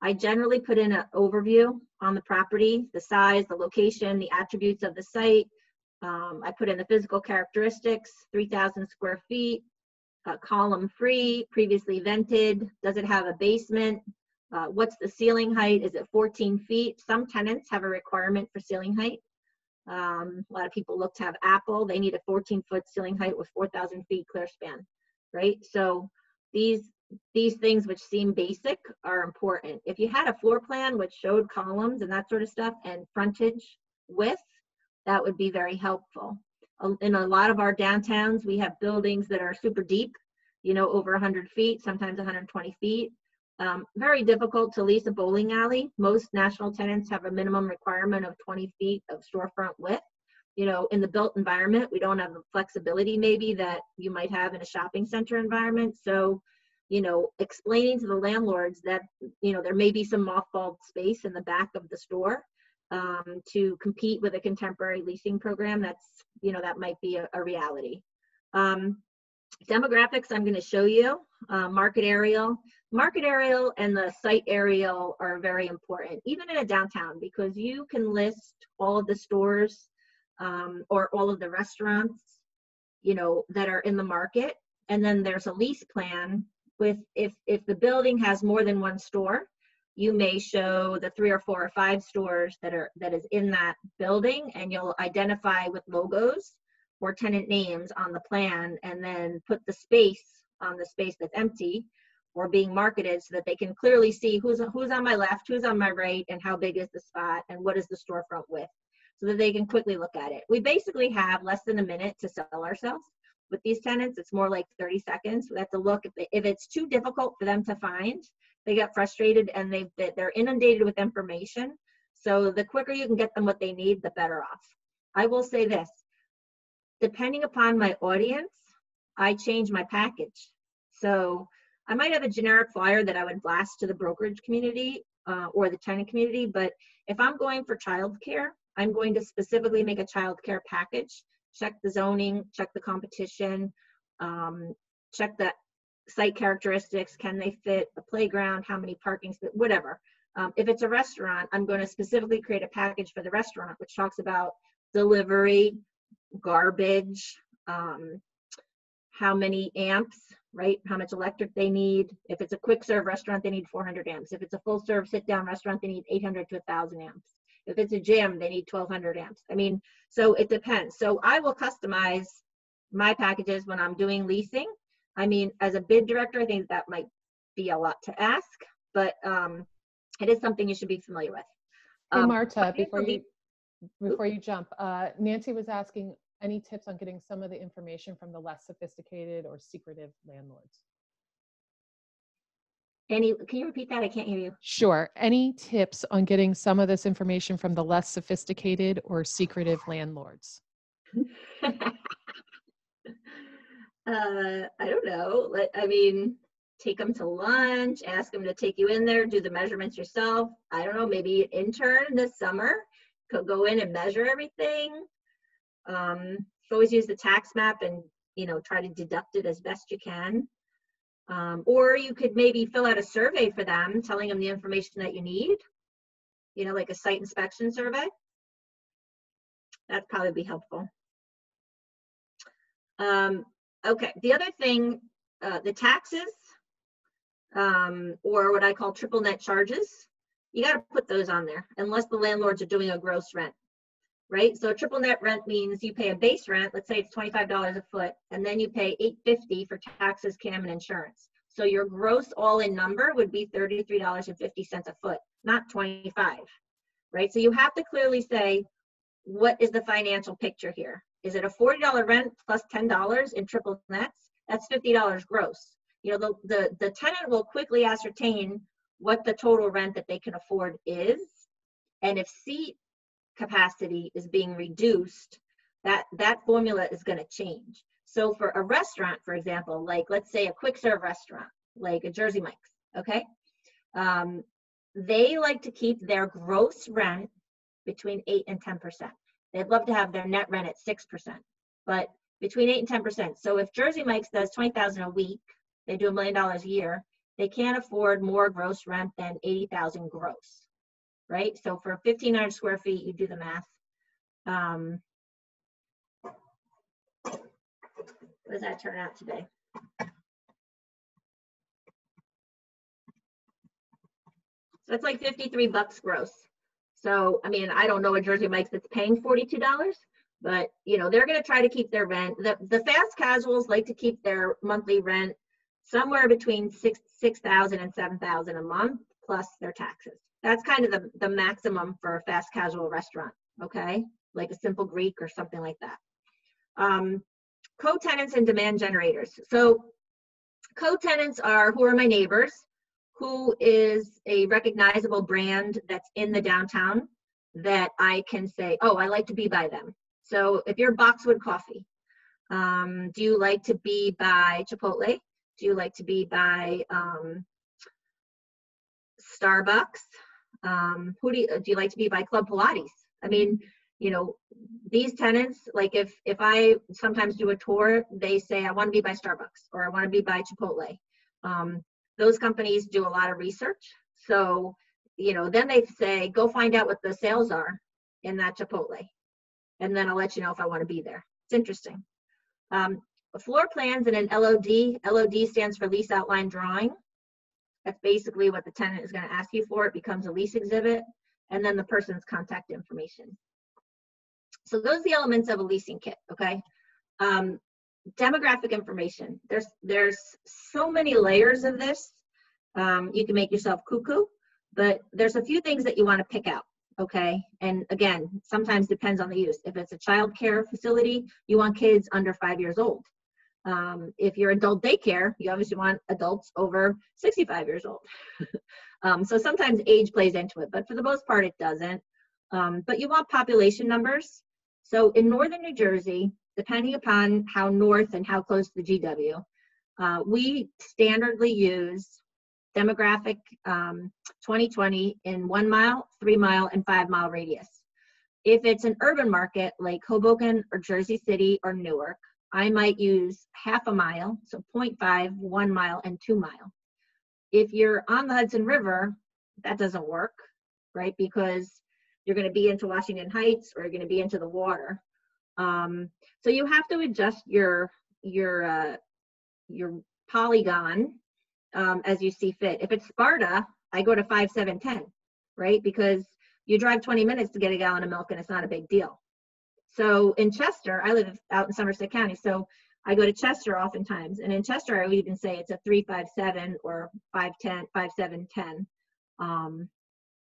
I generally put in an overview on the property, the size, the location, the attributes of the site. I put in the physical characteristics, 3,000 square feet, column free, previously vented, does it have a basement, what's the ceiling height, is it 14 feet? Some tenants have a requirement for ceiling height. A lot of people look to have Apple, they need a 14-foot ceiling height with 4,000 feet clear span, right? So these things which seem basic are important. If you had a floor plan which showed columns and that sort of stuff and frontage width, that would be very helpful. In a lot of our downtowns, we have buildings that are super deep, you know, over 100 feet, sometimes 120 feet. Very difficult to lease a bowling alley. Most national tenants have a minimum requirement of 20 feet of storefront width. You know, in the built environment, we don't have the flexibility maybe that you might have in a shopping center environment. So, you know, explaining to the landlords that, you know, there may be some mothballed space in the back of the store to compete with a contemporary leasing program, that's, you know, that might be a reality. Demographics I'm going to show you. Market aerial and the site aerial are very important, even in a downtown, because you can list all of the stores or all of the restaurants, you know, that are in the market. And then there's a lease plan with, if the building has more than one store, you may show the 3 or 4 or 5 stores that is in that building, and you'll identify with logos or tenant names on the plan, and then put the space on the space that's empty or being marketed, so that they can clearly see who's on my left, who's on my right, and how big is the spot, and what is the storefront width, so that they can quickly look at it. We basically have less than a minute to sell ourselves. With these tenants, it's more like 30 seconds. We have to look. If it's too difficult for them to find, they get frustrated and they're inundated with information. So the quicker you can get them what they need, the better off. I will say this, depending upon my audience, I change my package. So I might have a generic flyer that I would blast to the brokerage community or the tenant community, but if I'm going for childcare, I'm going to specifically make a childcare package, check the zoning, check the competition, check the site characteristics, can they fit a playground, how many parking spaces, whatever. If it's a restaurant, I'm going to specifically create a package for the restaurant, which talks about delivery, garbage, how many amps, right? How much electric they need. If it's a quick serve restaurant, they need 400 amps. If it's a full serve sit down restaurant, they need 800 to 1,000 amps. If it's a gym, they need 1,200 amps. I mean, so it depends. So I will customize my packages when I'm doing leasing. I mean, as a bid director, I think that might be a lot to ask, but it is something you should be familiar with. Hey, Marta, before you jump, Nancy was asking any tips on getting some of the information from the less sophisticated or secretive landlords? Can you repeat that? I can't hear you. Sure. Any tips on getting some of this information from the less sophisticated or secretive landlords? I don't know. I mean, take them to lunch, ask them to take you in there, do the measurements yourself. I don't know, maybe an intern this summer could go in and measure everything. You always use the tax map and, you know, try to deduct it as best you can. Or you could maybe fill out a survey for them, telling them the information that you need, you know, like a site inspection survey. That'd probably be helpful. Okay, the other thing, the taxes, or what I call triple net charges, you got to put those on there unless the landlords are doing a gross rent, right? So a triple net rent means you pay a base rent, let's say it's $25 a foot, and then you pay $8.50 for taxes, CAM, and insurance. So your gross all-in number would be $33.50 a foot, not $25, right? So you have to clearly say, what is the financial picture here? Is it a $40 rent plus $10 in triple nets? That's $50 gross. You know, the tenant will quickly ascertain what the total rent that they can afford is. And if seat capacity is being reduced, that formula is going to change. So for a restaurant, for example, like let's say a quick serve restaurant, like a Jersey Mike's, okay? They like to keep their gross rent between 8 and 10%. They'd love to have their net rent at 6%, but between 8 and 10%. So if Jersey Mike's does $20,000 a week, they do $1 million a year, they can't afford more gross rent than $80,000 gross, right? So for 1,500 square feet, you do the math. What does that turn out to be? So it's like $53 gross. So, I mean, I don't know a Jersey Mike's that's paying $42, but, you know, they're going to try to keep their rent. The fast casuals like to keep their monthly rent somewhere between $6,000 and $7,000 a month plus their taxes. That's kind of the maximum for a fast casual restaurant, okay? Like a Simple Greek or something like that. Co-tenants and demand generators. So co-tenants are who are my neighbors, who is a recognizable brand that's in the downtown that I can say, oh, I like to be by them. So if you're Boxwood Coffee, do you like to be by Chipotle? Do you like to be by Starbucks? Do you like to be by Club Pilates? I mean, you know, these tenants, like if I sometimes do a tour, they say, I want to be by Starbucks or I want to be by Chipotle. Those companies do a lot of research. So, you know, then they say, go find out what the sales are in that Chipotle. And then I'll let you know if I want to be there. It's interesting. Floor plans and an LOD. LOD stands for lease outline drawing. That's basically what the tenant is going to ask you for. It becomes a lease exhibit. And then the person's contact information. So those are the elements of a leasing kit, okay? Demographic information. There's so many layers of this. You can make yourself cuckoo, but there's a few things that you want to pick out, okay? And again, sometimes depends on the use. If it's a child care facility, you want kids under 5 years old. If you're adult daycare, you obviously want adults over 65 years old. So sometimes age plays into it, but for the most part, it doesn't. But you want population numbers. So in northern New Jersey, depending upon how north and how close to the GW, we standardly use demographic 2020 in 1 mile, 3 mile, and 5 mile radius. If it's an urban market like Hoboken or Jersey City or Newark, I might use half a mile, so 0.5, 1 mile, and 2 mile. If you're on the Hudson River, that doesn't work, right? Because you're going to be into Washington Heights or you're going to be into the water. So you have to adjust your polygon as you see fit. If it's Sparta, I go to 5, 7, 10, right? Because you drive 20 minutes to get a gallon of milk and it's not a big deal. So in Chester, I live out in Somerset County, so I go to Chester oftentimes. And in Chester, I would even say it's a 3, 5, 7 or 5, 10, 5, 7, 10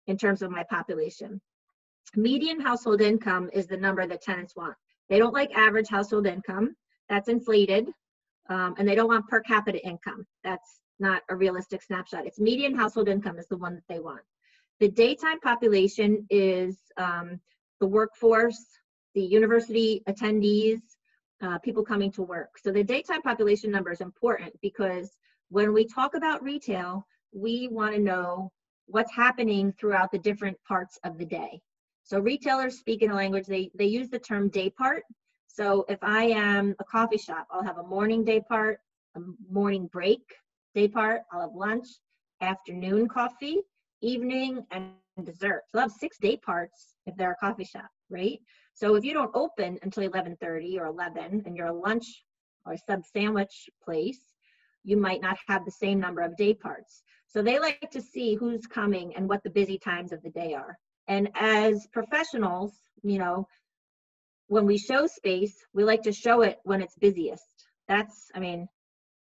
in terms of my population. Median household income is the number that tenants want. They don't like average household income. That's inflated. And they don't want per capita income. That's not a realistic snapshot. It's median household income is the one that they want. The daytime population is the workforce, the university attendees, people coming to work. So the daytime population number is important because when we talk about retail, we want to know what's happening throughout the different parts of the day. So retailers speak in a language, they use the term day part. So if I am a coffee shop, I'll have a morning day part, a morning break day part, I'll have lunch, afternoon coffee, evening, and dessert. So I'll have 6 day parts if they're a coffee shop, right? So if you don't open until 11:30 or 11 and you're a lunch or sub sandwich place, you might not have the same number of day parts. So they like to see who's coming and what the busy times of the day are. And as professionals, you know, when we show space, we like to show it when it's busiest. That's, I mean,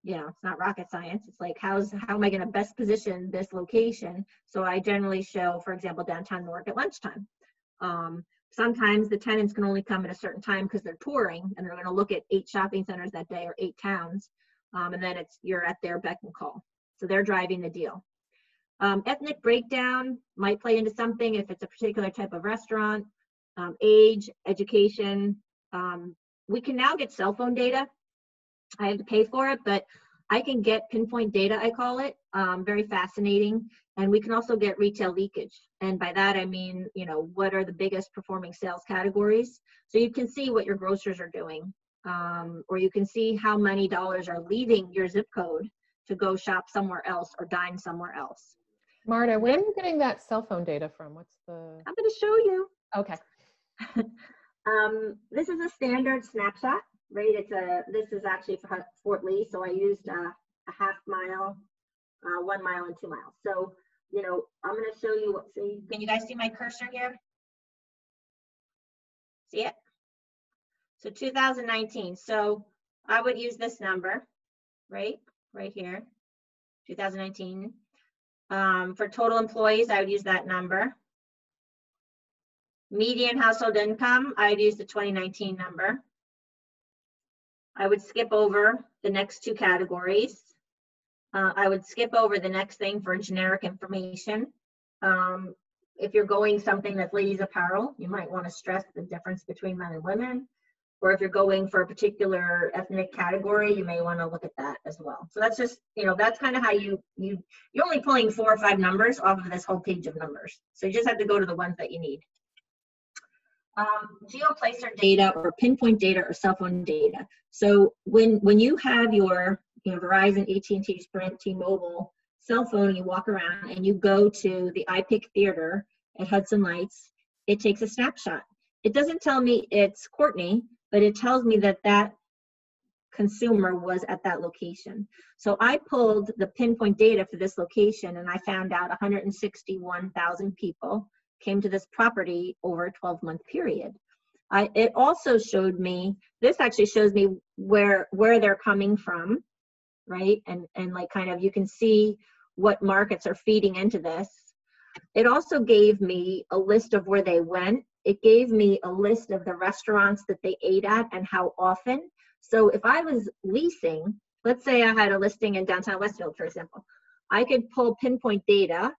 you know, it's not rocket science. It's like, how am I going to best position this location? So I generally show, for example, downtown Newark at lunchtime. Sometimes the tenants can only come at a certain time because they're touring and they're going to look at 8 shopping centers that day or 8 towns. And then you're at their beck and call. So they're driving the deal. Ethnic breakdown might play into something if it's a particular type of restaurant. Age, education. We can now get cell phone data. I have to pay for it, but I can get pinpoint data, I call it. Very fascinating. And we can also get retail leakage. And by that, I mean, you know, what are the biggest performing sales categories? So you can see what your grocers are doing, or you can see how many dollars are leaving your zip code to go shop somewhere else or dine somewhere else. Marta, where are you getting that cell phone data from? What's the... I'm going to show you. Okay. This is a standard snapshot, right? This is actually for Fort Lee, so I used a half mile, 1 mile, and 2 miles. So, you know, I'm going to show you what. See, can you guys see my cursor here? See it? So 2019. So I would use this number, right here, 2019. For total employees, I would use that number. Median household income, I would use the 2019 number. I would skip over the next 2 categories. I would skip over the next thing for generic information. If you're going something that's ladies apparel, you might want to stress the difference between men and women. Or if you're going for a particular ethnic category, you may want to look at that as well. So that's just, you know, that's kind of how you're only pulling 4 or 5 numbers off of this whole page of numbers. So you just have to go to the ones that you need. Geoplacer data or pinpoint data or cell phone data. So when you have your, you know, Verizon, AT&T, Sprint, T-Mobile cell phone, you walk around and you go to the iPic Theater at Hudson Lights, it takes a snapshot. It doesn't tell me it's Courtney, but it tells me that that consumer was at that location. So I pulled the pinpoint data for this location and I found out 161,000 people came to this property over a 12-month period. It also showed me, this actually shows me where they're coming from, right? And like kind of, you can see what markets are feeding into this. It also gave me a list of where they went. It gave me a list of the restaurants that they ate at and how often. So if I was leasing, let's say I had a listing in downtown Westfield, for example, I could pull pinpoint data,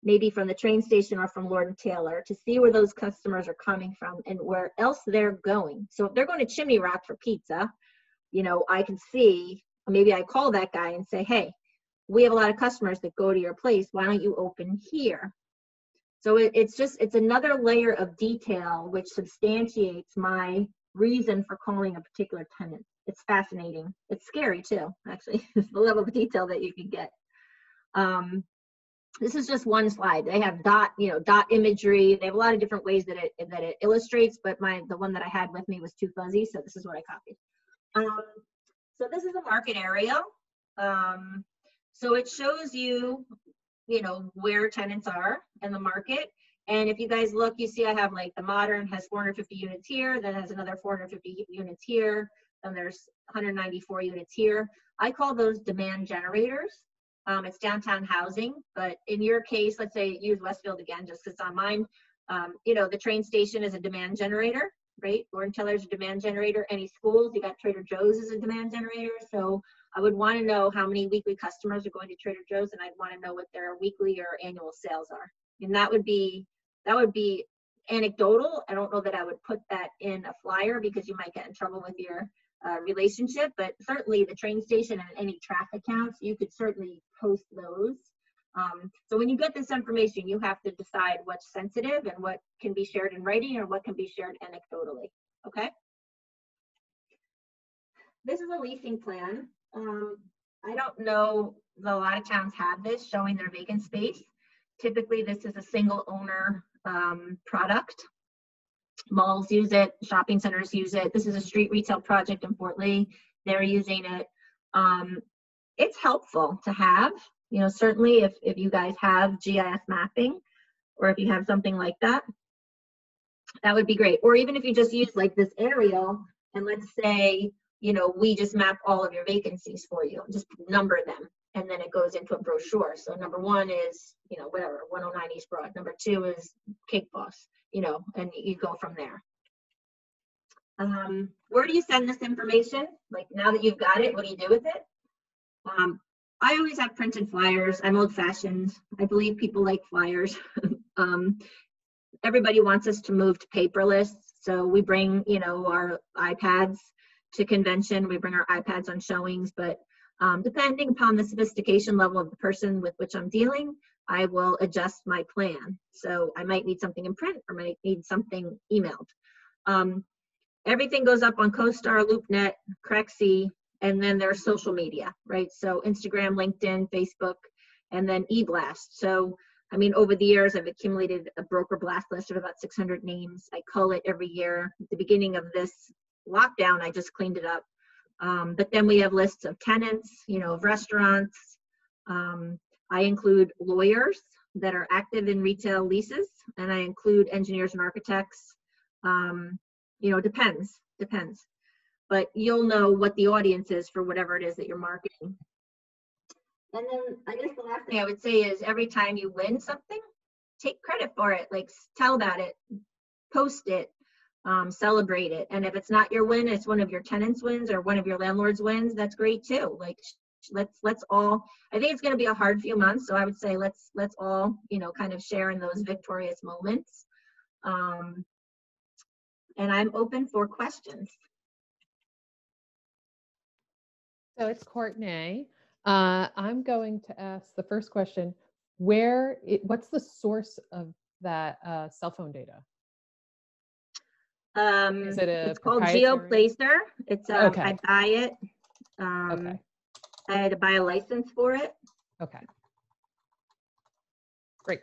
maybe from the train station or from Lord and Taylor, to see where those customers are coming from and where else they're going. So if they're going to Chimney Rock for pizza, you know, I can see, maybe I call that guy and say, hey, we have a lot of customers that go to your place. Why don't you open here? So it's another layer of detail which substantiates my reason for calling a particular tenant. It's fascinating. It's scary too, actually. It's the level of detail that you can get. This is just one slide. They have dot imagery. They have a lot of different ways that it illustrates, but the one that I had with me was too fuzzy, so this is what I copied. So this is a market area. So it shows you, where tenants are in the market. And if you guys look, you see I have like the Modern has 450 units here, then has another 450 units here, then there's 194 units here. I call those demand generators. It's downtown housing, but in your case, let's say use Westfield again, just because it's on mine. The train station is a demand generator, right? Lord and Taylor is a demand generator. Any schools, you got Trader Joe's is a demand generator. So I would want to know how many weekly customers are going to Trader Joe's, and I'd want to know what their weekly or annual sales are. And that would be anecdotal. I don't know that I would put that in a flyer because you might get in trouble with your relationship, but certainly the train station and any traffic counts, you could certainly post those. So when you get this information, you have to decide what's sensitive and what can be shared in writing or what can be shared anecdotally, okay? This is a leasing plan. I don't know, a lot of towns have this showing their vacant space. Typically, this is a single owner product. Malls use it, shopping centers use it. This is a street retail project in Fort Lee. They're using it. It's helpful to have, certainly if you guys have GIS mapping or if you have something like that, that would be great. Or even if you just use like this aerial and let's say, we just map all of your vacancies for you, just number them. And then it goes into a brochure. So number one is, whatever, 109 East Broad. Number two is Cake Boss, and you go from there. Where do you send this information? Like now that you've got it, what do you do with it? I always have printed flyers. I'm old fashioned. I believe people like flyers. Everybody wants us to move to paperless. So we bring, our iPads to convention. We bring our iPads on showings, but depending upon the sophistication level of the person with which I'm dealing, I will adjust my plan. So I might need something in print or might need something emailed. Everything goes up on CoStar, LoopNet, Crexi, and then there's social media, right? So Instagram, LinkedIn, Facebook, and then eBlast. So, over the years, I've accumulated a broker blast list of about 600 names. I cull it every year. At the beginning of this lockdown, I just cleaned it up. But then we have lists of tenants, of restaurants. I include lawyers that are active in retail leases, and I include engineers and architects. Depends. But you'll know what the audience is for whatever it is that you're marketing. And then I guess the last thing I would say is every time you win something, take credit for it, like tell about it, post it. Celebrate it. And if it's not your win, it's one of your tenants' wins or one of your landlord's wins, that's great too. Like let's all, I think it's going to be a hard few months. So I would say let's all, kind of share in those victorious moments. And I'm open for questions. So it's Courtney. I'm going to ask the first question. What's the source of that cell phone data? Is it it's called GeoPlacer. It's okay. I buy it. Okay. I had to buy a license for it. Okay. Great.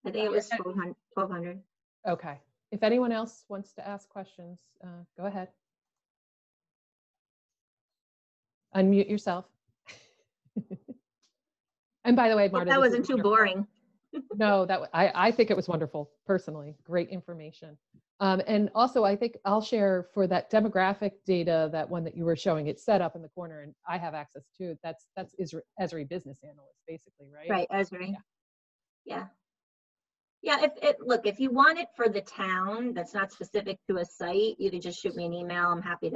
I think it was 1,200. Okay. If anyone else wants to ask questions, go ahead. Unmute yourself. And by the way, Marta, that wasn't too boring. No, I think it was wonderful, personally. Great information. And also, I think I'll share for that demographic data, that one that you were showing, it's set up in the corner, and I have access to it. That's Esri Business Analyst, basically, right? Right, Esri. Yeah. Yeah, look, if you want it for the town, that's not specific to a site, you can just shoot me an email. I'm happy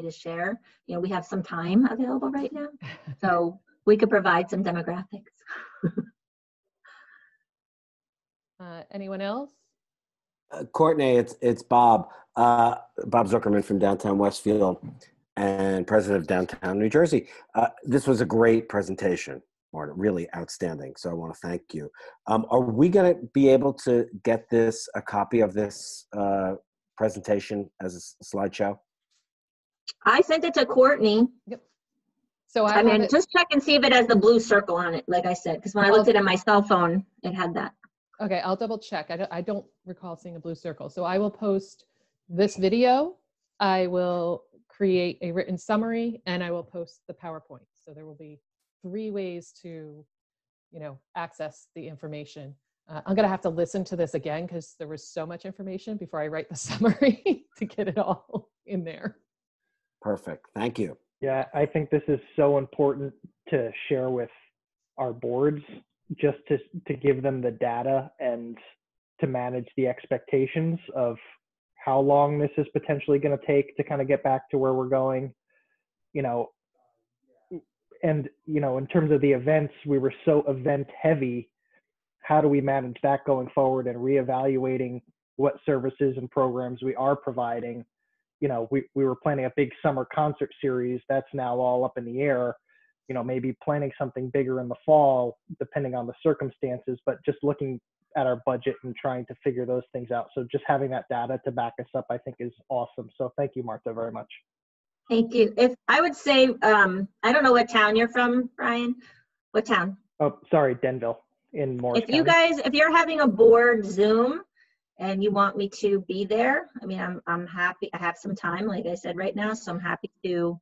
to share. You know, we have some time available right now, so we could provide some demographics. Anyone else? Courtney, it's Bob. Bob Zuckerman from downtown Westfield and president of downtown New Jersey. This was a great presentation, Marta, really outstanding. So I want to thank you. Are we going to be able to get a copy of this presentation as a slideshow? I sent it to Courtney. Yep. So I mean, just check and see if it has the blue circle on it, like I said, because when I looked at it on my cell phone, it had that. Okay, I'll double check. I don't recall seeing a blue circle. So I will post this video. I will create a written summary, and I will post the PowerPoint. So there will be 3 ways to, access the information. I'm gonna have to listen to this again because there was so much information before I write the summary to get it all in there. Perfect. Thank you. Yeah, I think this is so important to share with our boards, just to give them the data and to manage the expectations of how long this is potentially going to take to kind of get back to where we're going, and, in terms of the events, we were so event heavy. How do we manage that going forward and reevaluating what services and programs we are providing? We were planning a big summer concert series that's now all up in the air. Maybe planning something bigger in the fall, depending on the circumstances, but just looking at our budget and trying to figure those things out. So just having that data to back us up, I think, is awesome. So thank you, Marta, very much. Thank you. If I would say, I don't know what town you're from, Brian. What town? Oh, sorry, Denville in Morris County. If you're having a board Zoom and you want me to be there, I mean, I'm happy. I have some time, like I said, right now, so I'm happy to,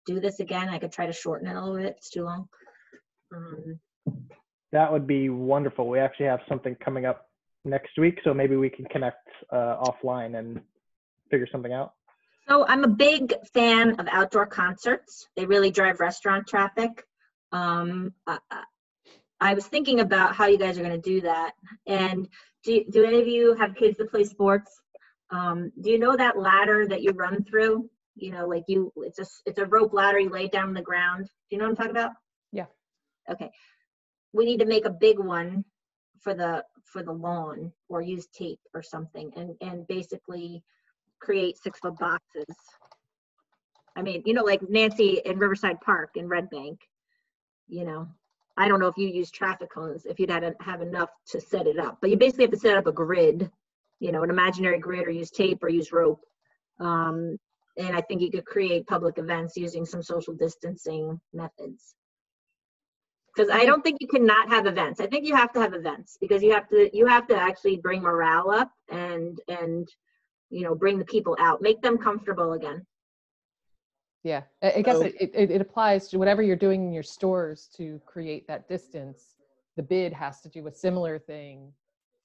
do this again. I could try to shorten it a little bit. It's too long. That would be wonderful. We actually have something coming up next week, so maybe we can connect offline and figure something out. So I'm a big fan of outdoor concerts. They really drive restaurant traffic. I was thinking about how you guys are going to do that. And do any of you have kids that play sports? Do you know that ladder that you run through? It's a rope ladder you lay down on the ground. Do you know what I'm talking about? Yeah. Okay. We need to make a big one for the lawn, or use tape or something, and basically create 6-foot boxes. I mean, like Nancy in Riverside Park in Red Bank, I don't know if you use traffic cones, if you'd have enough to set it up, but you basically have to set up a grid, an imaginary grid, or use tape or use rope. And I think you could create public events using some social distancing methods. Because I don't think you cannot have events. I think you have to have events, because you have to actually bring morale up and bring the people out, make them comfortable again. Yeah, I guess it applies to whatever you're doing in your stores to create that distance. The bid has to do a similar thing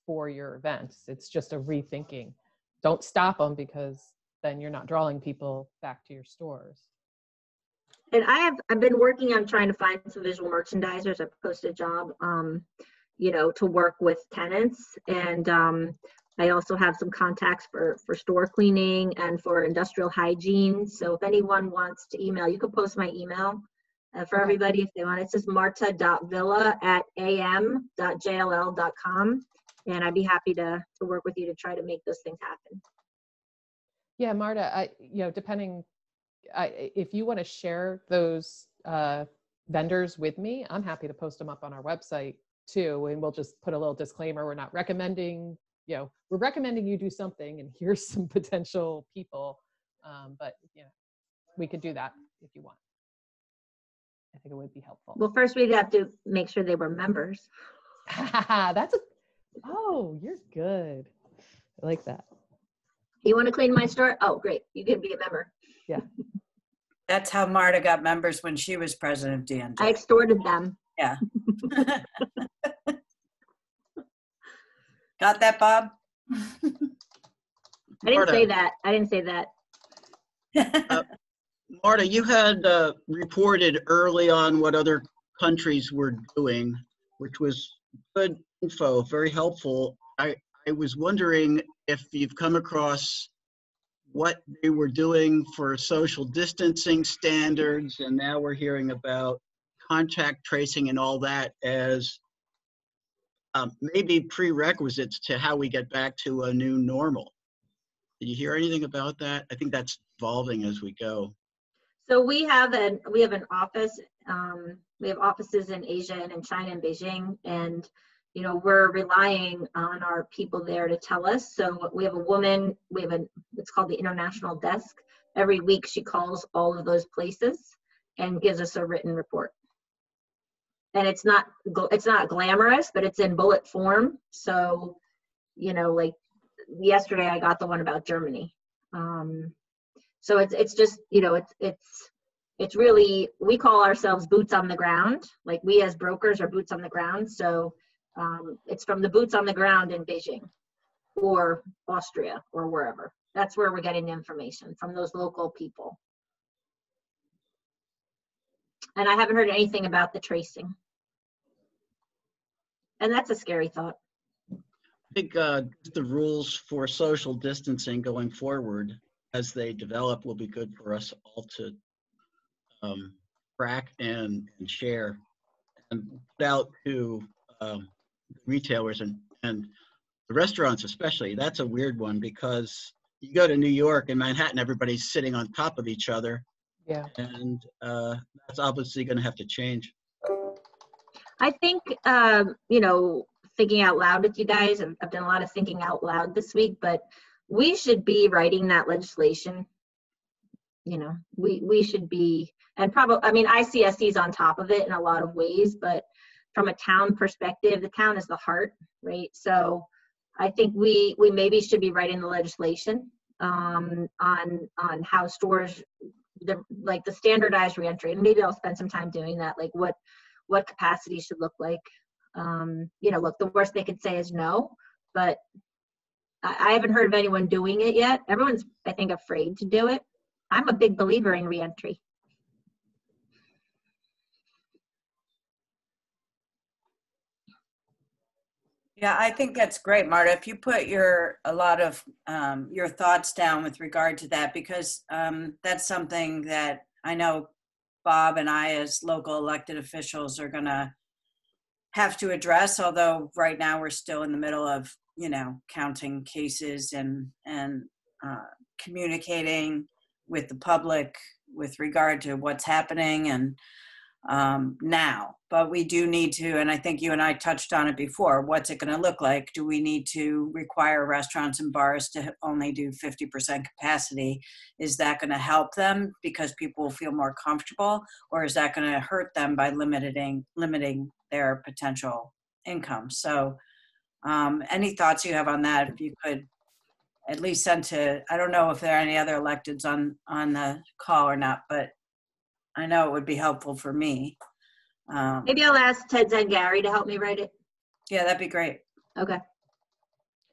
for your events. It's just a rethinking. Don't stop them, because then you're not drawing people back to your stores. And I've been working on trying to find some visual merchandisers. I posted a job, to work with tenants, and I also have some contacts for store cleaning and for industrial hygiene. So if anyone wants to email, you can post my email for everybody if they want. It's just marta.villa@am.jll.com, and I'd be happy to work with you to try to make those things happen. Yeah, Marta, depending, if you want to share those vendors with me, I'm happy to post them up on our website too, and we'll just put a little disclaimer. We're not recommending, we're recommending you do something, and here's some potential people, but we could do that if you want. I think it would be helpful. Well, first we'd have to make sure they were members. You're good. I like that. You want to clean my store? Oh, great. You can be a member. Yeah. That's how Marta got members when she was president of DNJ. I extorted them. Yeah. Got that, Bob? I didn't say that. I didn't say that. Marta, you had reported early on what other countries were doing, which was good info, very helpful. I was wondering if you've come across what they were doing for social distancing standards, and now we're hearing about contact tracing and all that as maybe prerequisites to how we get back to a new normal. Did you hear anything about that? I think that's evolving as we go. So we have an office. We have offices in Asia and in China and Beijing, and we're relying on our people there to tell us. So we have a woman. It's called the International Desk. Every week she calls all of those places and gives us a written report. And it's not glamorous, but it's in bullet form. So like yesterday I got the one about Germany. So it's just, it's really, we call ourselves boots on the ground. Like we as brokers are boots on the ground. So it's from the boots on the ground in Beijing or Austria or wherever. That's where we're getting the information, from those local people. And I haven't heard anything about the tracing. And that's a scary thought. I think the rules for social distancing going forward as they develop will be good for us all to track and share and put out to retailers and the restaurants especially. That's a weird one because you go to New York and Manhattan, everybody's sitting on top of each other. Yeah. And that's obviously going to have to change. I think, thinking out loud with you guys, I've done a lot of thinking out loud this week, but we should be writing that legislation. We should be, and probably, ICSC is on top of it in a lot of ways, but from a town perspective, the town is the heart, right? So I think we maybe should be writing the legislation on how stores, the standardized reentry, and maybe I'll spend some time doing that, like what capacity should look like. Look, the worst they could say is no, but I haven't heard of anyone doing it yet. Everyone's, I think, afraid to do it. I'm a big believer in reentry. Yeah, I think that's great, Marta. If you put a lot of your thoughts down with regard to that, because that's something that I know Bob and I as local elected officials are going to have to address, although right now we're still in the middle of, counting cases and communicating with the public with regard to what's happening and now. But we do need to, and I think you and I touched on it before, what's it going to look like? Do we need to require restaurants and bars to only do 50% capacity? Is that going to help them because people will feel more comfortable, or is that going to hurt them by limiting their potential income? So any thoughts you have on that, if you could at least send to, I don't know if there are any other electeds on the call or not, but I know it would be helpful for me. Maybe I'll ask Ted Zangari to help me write it. Yeah, that'd be great. Okay.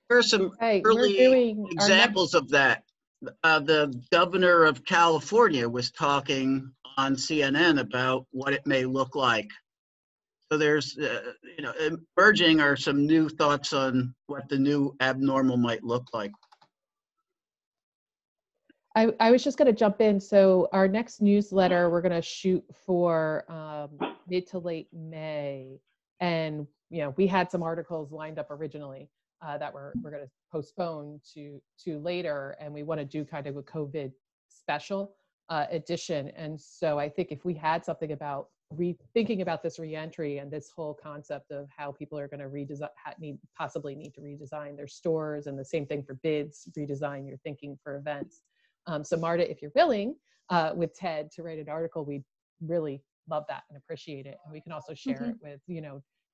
There are some early examples of that. The governor of California was talking on CNN about what it may look like. So there's, emerging are some new thoughts on what the new abnormal might look like. I was just going to jump in. So our next newsletter, we're going to shoot for mid to late May. And, we had some articles lined up originally that we're going to postpone to later. And we want to do kind of a COVID special edition. And so I think if we had something about rethinking about this reentry and this whole concept of how people are going to possibly need to redesign their stores, and the same thing for bids, redesign your thinking for events. So Marta, if you're willing, with Ted to write an article, we'd really love that and appreciate it. And we can also share it with,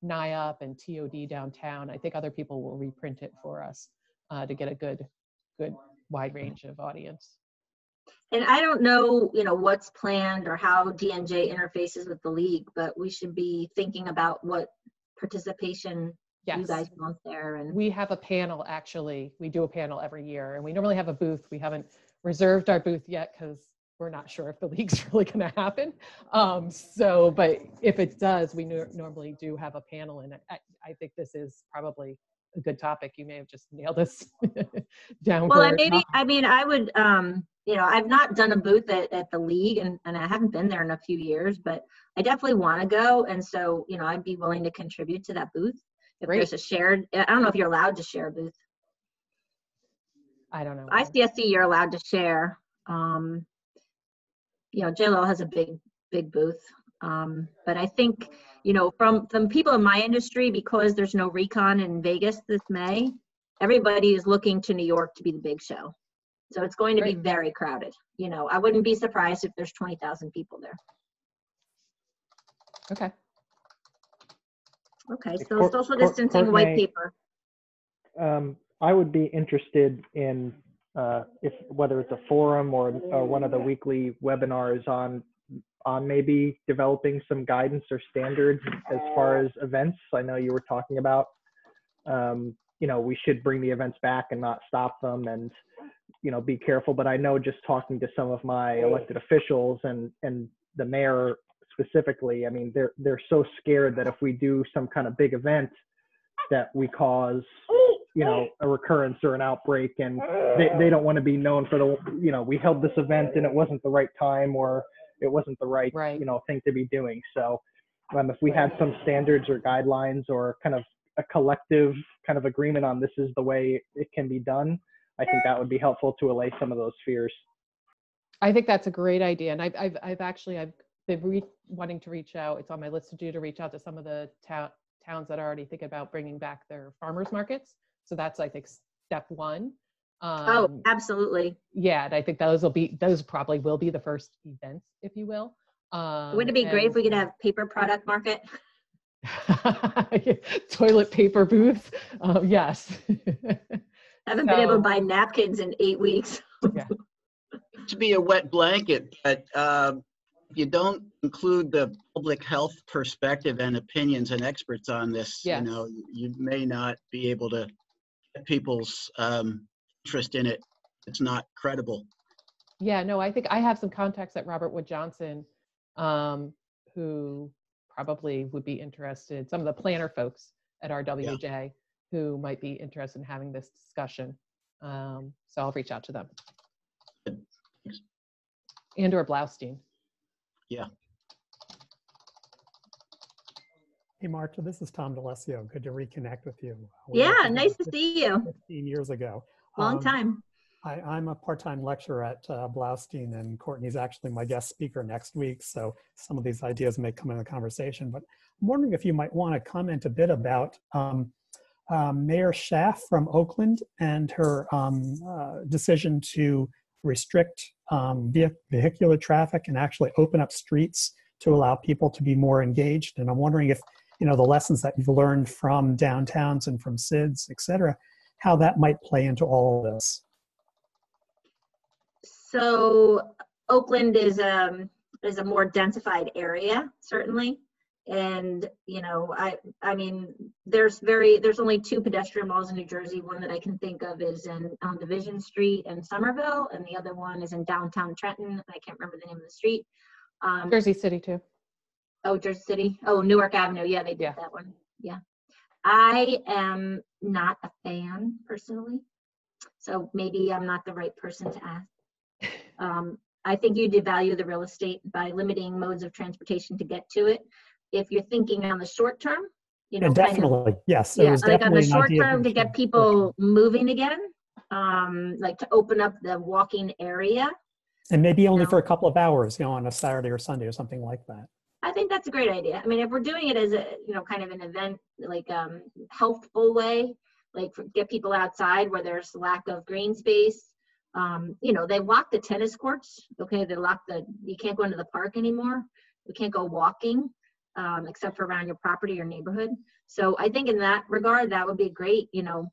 NIUP and TOD downtown. I think other people will reprint it for us to get a good wide range of audience. And I don't know, what's planned or how DNJ interfaces with the league, but we should be thinking about what participation you guys want there. And we have a panel, actually. We do a panel every year, and we normally have a booth. We haven't reserved our booth yet because we're not sure if the league's really going to happen. But if it does, we normally do have a panel, and I think this is probably a good topic. You may have just nailed us down. Well, I would, I've not done a booth at the league, and I haven't been there in a few years, but I definitely want to go. And so, I'd be willing to contribute to that booth. If there's a shared, I don't know if you're allowed to share a booth. I don't know. ICSC, you're allowed to share. JLL has a big booth. But I think, from people in my industry, because there's no recon in Vegas this May, everybody is looking to New York to be the big show. So it's going to be very crowded. I wouldn't be surprised if there's 20,000 people there. Okay, so social distancing Courtney, white paper. I would be interested in whether it's a forum or one of the weekly webinars on maybe developing some guidance or standards as far as events. I know you were talking about, we should bring the events back and not stop them, and be careful. But I know, just talking to some of my elected officials and the mayor specifically, I mean, they're so scared that if we do some kind of big event, that we cause a recurrence or an outbreak, and they don't want to be known for we held this event and it wasn't the right time, or it wasn't the right thing to be doing. So if we had some standards or guidelines, or kind of a collective kind of agreement on this is the way it can be done, I think that would be helpful to allay some of those fears. I think that's a great idea. And I've been wanting to reach out. It's on my list to reach out to some of the towns that are already thinking about bringing back their farmers markets. So that's, I think, step one. Absolutely. Yeah, and I think those probably will be the first events, if you will. Wouldn't it be great if we could have paper product market? Toilet paper booth. Yes. Haven't been able to buy napkins in 8 weeks. Yeah. To be a wet blanket, but you don't include the public health perspective and opinions and experts on this. Yes. You may not be able to get people's interest in it. It's not credible. Yeah, no, I think I have some contacts at Robert Wood Johnson who probably would be interested, some of the planner folks at RWJ who might be interested in having this discussion. So I'll reach out to them. And/or Blaustein. Yeah. Hey, Marta, this is Tom D'Alessio. Good to reconnect with you. Yeah, nice to see you. 15 years ago. Long time. I'm a part-time lecturer at Blaustein, and Courtney's actually my guest speaker next week, so some of these ideas may come in the conversation. But I'm wondering if you might want to comment a bit about Mayor Schaaf from Oakland and her decision to restrict vehicular traffic and actually open up streets to allow people to be more engaged. And I'm wondering if, the lessons that you've learned from downtowns and from SIDS, et cetera, how that might play into all of this. So Oakland is a more densified area, certainly. And, I mean, there's only 2 pedestrian malls in New Jersey. One that I can think of is on Division Street in Somerville, and the other one is in downtown Trenton. I can't remember the name of the street. Jersey City too. Oh, Jersey City. Oh, Newark Avenue. Yeah, they did that one. Yeah. I am not a fan personally, so maybe I'm not the right person to ask. I think you devalue the real estate by limiting modes of transportation to get to it. If you're thinking on the short term, definitely, yes. Yeah, like on the short term to get people moving again, like to open up the walking area. And maybe only for a couple of hours, on a Saturday or Sunday or something like that. I think that's a great idea. I mean, if we're doing it as a, kind of an event, like healthful way, like get people outside where there's lack of green space. They locked the tennis courts. Okay, you can't go into the park anymore. You can't go walking. Except for around your property or neighborhood. So I think in that regard, that would be great. We'll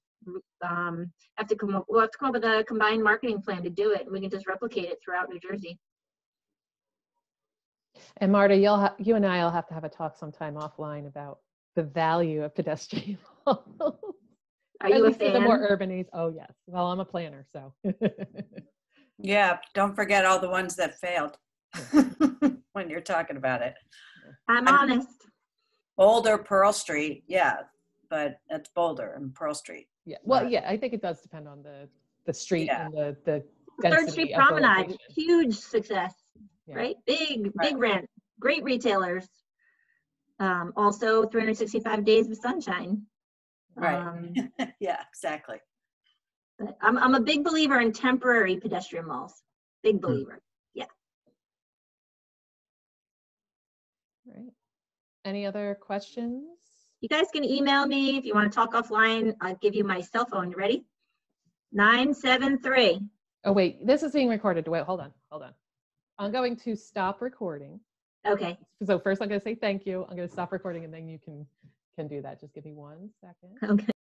have to come up with a combined marketing plan to do it. And we can just replicate it throughout New Jersey. And Marta, you and I will have to have a talk sometime offline about the value of pedestrian malls. Are you a fan? The more urban areas. Oh yes. Well, I'm a planner, so. Yeah, don't forget all the ones that failed when you're talking about it. I'm honest. Boulder, Pearl Street, yeah, but that's Boulder and Pearl Street. Yeah. Well, But- yeah, I think it does depend on the street Yeah. and the Third Street density of the Promenade, location. huge success, Yeah. right? Big Right. rent, great retailers. Also 365 days of sunshine. Right. Yeah, exactly. But I'm a big believer in temporary pedestrian malls. Big believer. Right. Any other questions? You guys can email me if you want to talk offline. I'll give you my cell phone. You ready? 973. Oh, wait, this is being recorded. Wait, hold on. I'm going to stop recording. Okay. So first I'm going to say thank you. I'm going to stop recording and then you can do that. Just give me 1 second. Okay.